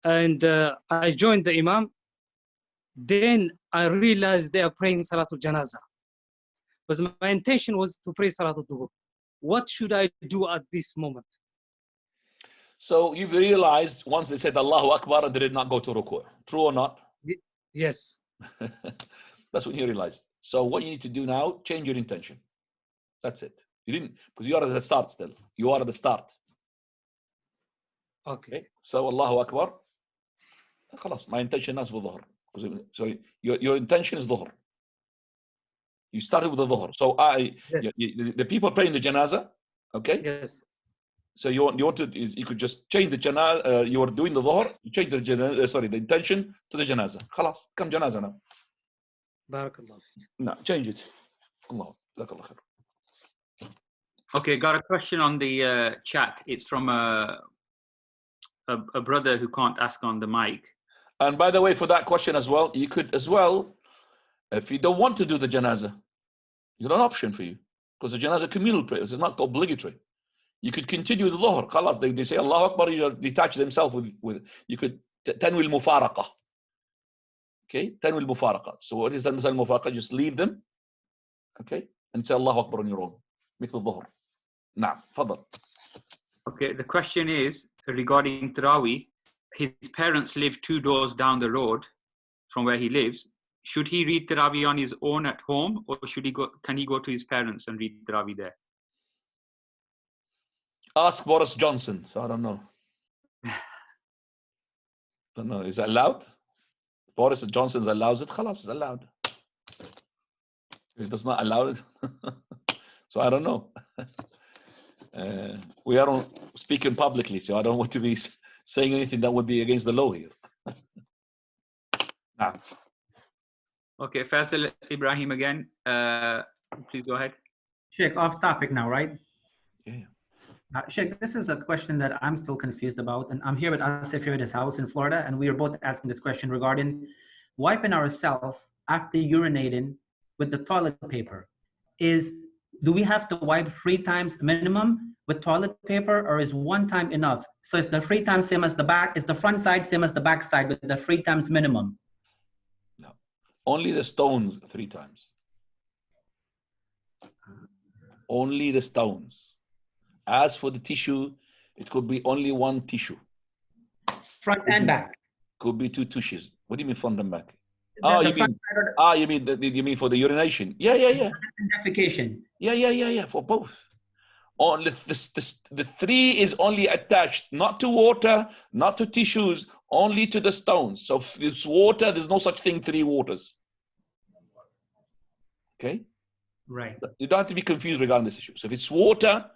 And I joined the Imam. Then I realized they are praying Salat al-Janazah. But my intention was to pray Salat al-Dhuhr. What should I do at this moment? So you've realized once they said Allahu Akbar, they did not go to ruku'. True or not? Yes. That's what you realized. So what you need to do now, change your intention. That's it. You didn't, because you are at the start still. You are at the start. Okay. So Allahu Akbar. خلاص, my intention is for dhuhr. So your intention is dhuhr. You started with the dhuhr. So yes. The people praying the janazah, okay? Yes. So you could just change the janazah. You are doing the dhuhr. You change the the intention to the janazah. خلاص, come janazah now. Barakallah. No, change it. Allah, jazakallah khair. Okay, got a question on the chat. It's from a brother who can't ask on the mic. And by the way, for that question as well, you could as well, if you don't want to do the janazah, you got an option for you, because the janazah communal prayers is not obligatory. You could continue with the dhuhr. Khalas, they say Allahu Akbar, you detach themselves with you could tanwil mufaraqa. Okay, tanwil mufaraqa. So what is that mufaraqa? Just leave them, okay, and say Allahu Akbar on your own. Make the dhuhr. Naam, fadal. Okay, the question is regarding Taraweeh. His parents live 2 doors down the road from where he lives. Should he read Taraweeh on his own at home, or can he go to his parents and read Taraweeh there? Ask Boris Johnson. So I don't know. Don't know. Is that allowed? Boris Johnson allows it. Khalas, it's allowed. If it does not allow it, so I don't know. We are speaking publicly, so I don't want to be saying anything that would be against the law here. Nah. Okay, Faisal Ibrahim again. Please go ahead. Sheikh, off topic now, right? Yeah. Sheikh, this is a question that I'm still confused about, and I'm here with Asif here at his house in Florida, and we are both asking this question regarding wiping ourselves after urinating with the toilet paper. Do we have to wipe 3 times minimum with toilet paper, or is 1 time enough? So is the 3 times same as the back? Is the front side same as the back side with the 3 times minimum? No, only the stones 3 times. Only the stones. As for the tissue, it could be only 1 tissue. Front and back. Could be 2 tissues. What do you mean front and back? You mean for the urination? Yeah. Defecation. Yeah, for both. Only the 3 is only attached, not to water, not to tissues, only to the stones. So if it's water, there's no such thing 3 waters. Okay? Right. You don't have to be confused regarding this issue. So if it's water,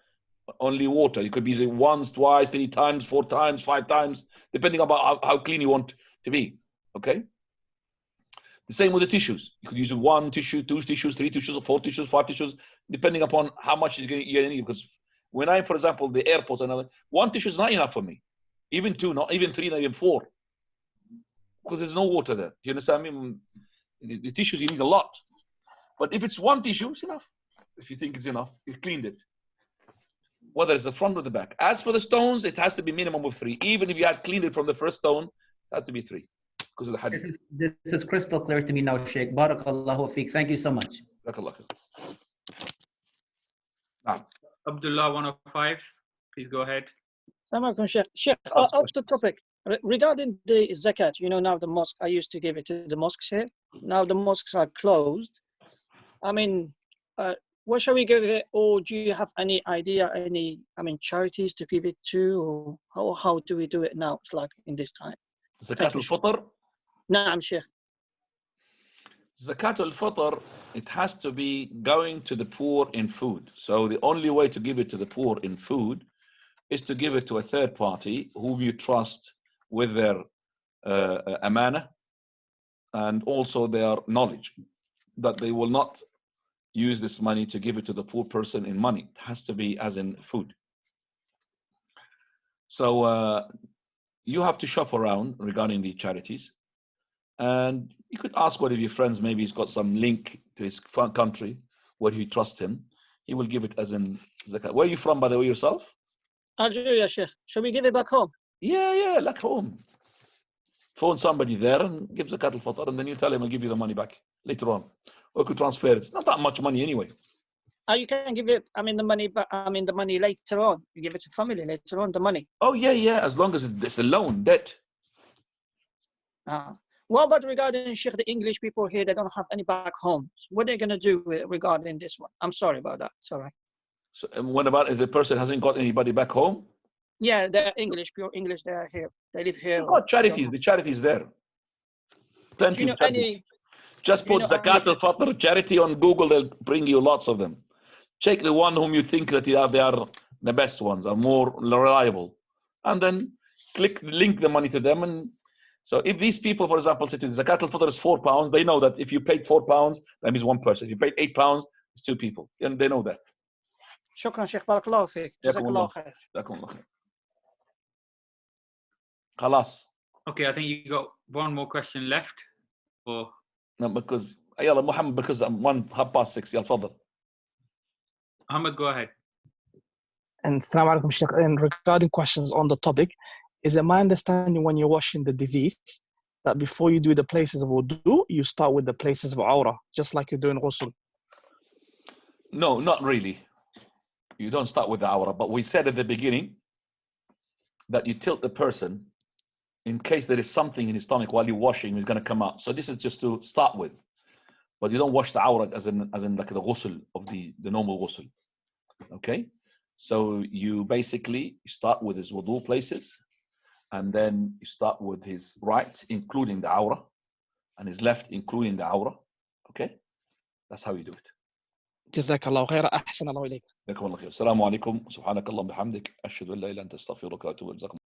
only water. You could be using 1, 2, 3 times, 4 times, 5 times, depending about how clean you want to be. Okay? The same with the tissues. You could use 1 tissue, 2 tissues, 3 tissues, 4 tissues, 5 tissues, depending upon how much is going to get in you. Because When I'm, for example, the airport, and one tissue is not enough for me. Even two, not even three, not even four. Because there's no water there. Do you understand? I mean, the tissues, you need a lot. But if it's one tissue, it's enough. If you think it's enough, you've cleaned it. Whether it's the front or the back. As for the stones, it has to be minimum of 3. Even if you had cleaned it from the first stone, it has to be 3. Because of the hadith. This is crystal clear to me now, Sheikh. Barakallahu feek. Thank you so much. Abdullah 105, please go ahead. Sheikh, off the topic. Regarding the zakat, you know, now the mosque, I used to give it to the mosques here. Now the mosques are closed. I mean, what shall we give it? Or do you have any idea, charities to give it to? Or how do we do it now? It's like in this time. Zakat-ul-Fitr? Naam, Sheikh. Zakat-ul-Fitr, it has to be going to the poor in food. So the only way to give it to the poor in food is to give it to a third party whom you trust with their amana and also their knowledge that they will not use this money to give it to the poor person in money. It has to be as in food. So you have to shop around regarding the charities, and you could ask one of your friends, maybe he's got some link to his country where you trust him. He will give it as in zakat. Where are you from, by the way, yourself? Algeria, Sheikh. Shall we give it back home? Yeah, like home. Phone somebody there and give Zakat-ul-Fitr, and then you tell him, I'll give you the money back later on. Or you could transfer it. It's not that much money anyway. You can give it, the money, but the money later on. You give it to family later on, the money. Oh, yeah, as long as it's a loan, debt. What about regarding, Sheikh, the English people here, they don't have any back homes? What are they going to do regarding this one? I'm sorry about that. It's all right. So, and what about if the person hasn't got anybody back home? Yeah, they're English, pure English. They are here. They live here. You've got charities. The charities there. Plenty of charities. Just put Zakat-ul-Fitr charity on Google. They'll bring you lots of them. Check the one whom you think that they are the best ones, are more reliable, and then link the money to them. And so if these people, for example, say to the Zakat-ul-Fitr is £4, they know that if you paid £4, that means one person. If you paid £8, it's 2 people. And they know that. Shukran, Sheikh. Barakallahu feek. Jazakallahu khair. Jazakallahu khair. Khalas. Okay, I think you got one more question left. Or no, because يلا Muhammad, because I'm 6:30. يلا تفضل. Ahmed, go ahead. And Assalamu alaikum, Sheikh. And regarding questions on the topic, is it my understanding when you're washing the disease that before you do the places of wudu, you start with the places of awrah, just like you're doing ghusl? No, not really. You don't start with the awrah, but we said at the beginning that you tilt the person in case there is something in his stomach while you're washing, it's going to come out. So this is just to start with, but you don't wash the awrah as in like the ghusl of the normal ghusl. Okay, so you basically start with his wudu places, and then you start with his right, including the awrah, and his left, including the awrah. Okay, that's how you do it. جزاك الله خيرا أحسن الله إليك. جزاكم الله خير. السلام عليكم. سبحانك اللهم وبحمدك أشهد أن لا إله إلا أنت أستغفرك وأتوب إليك.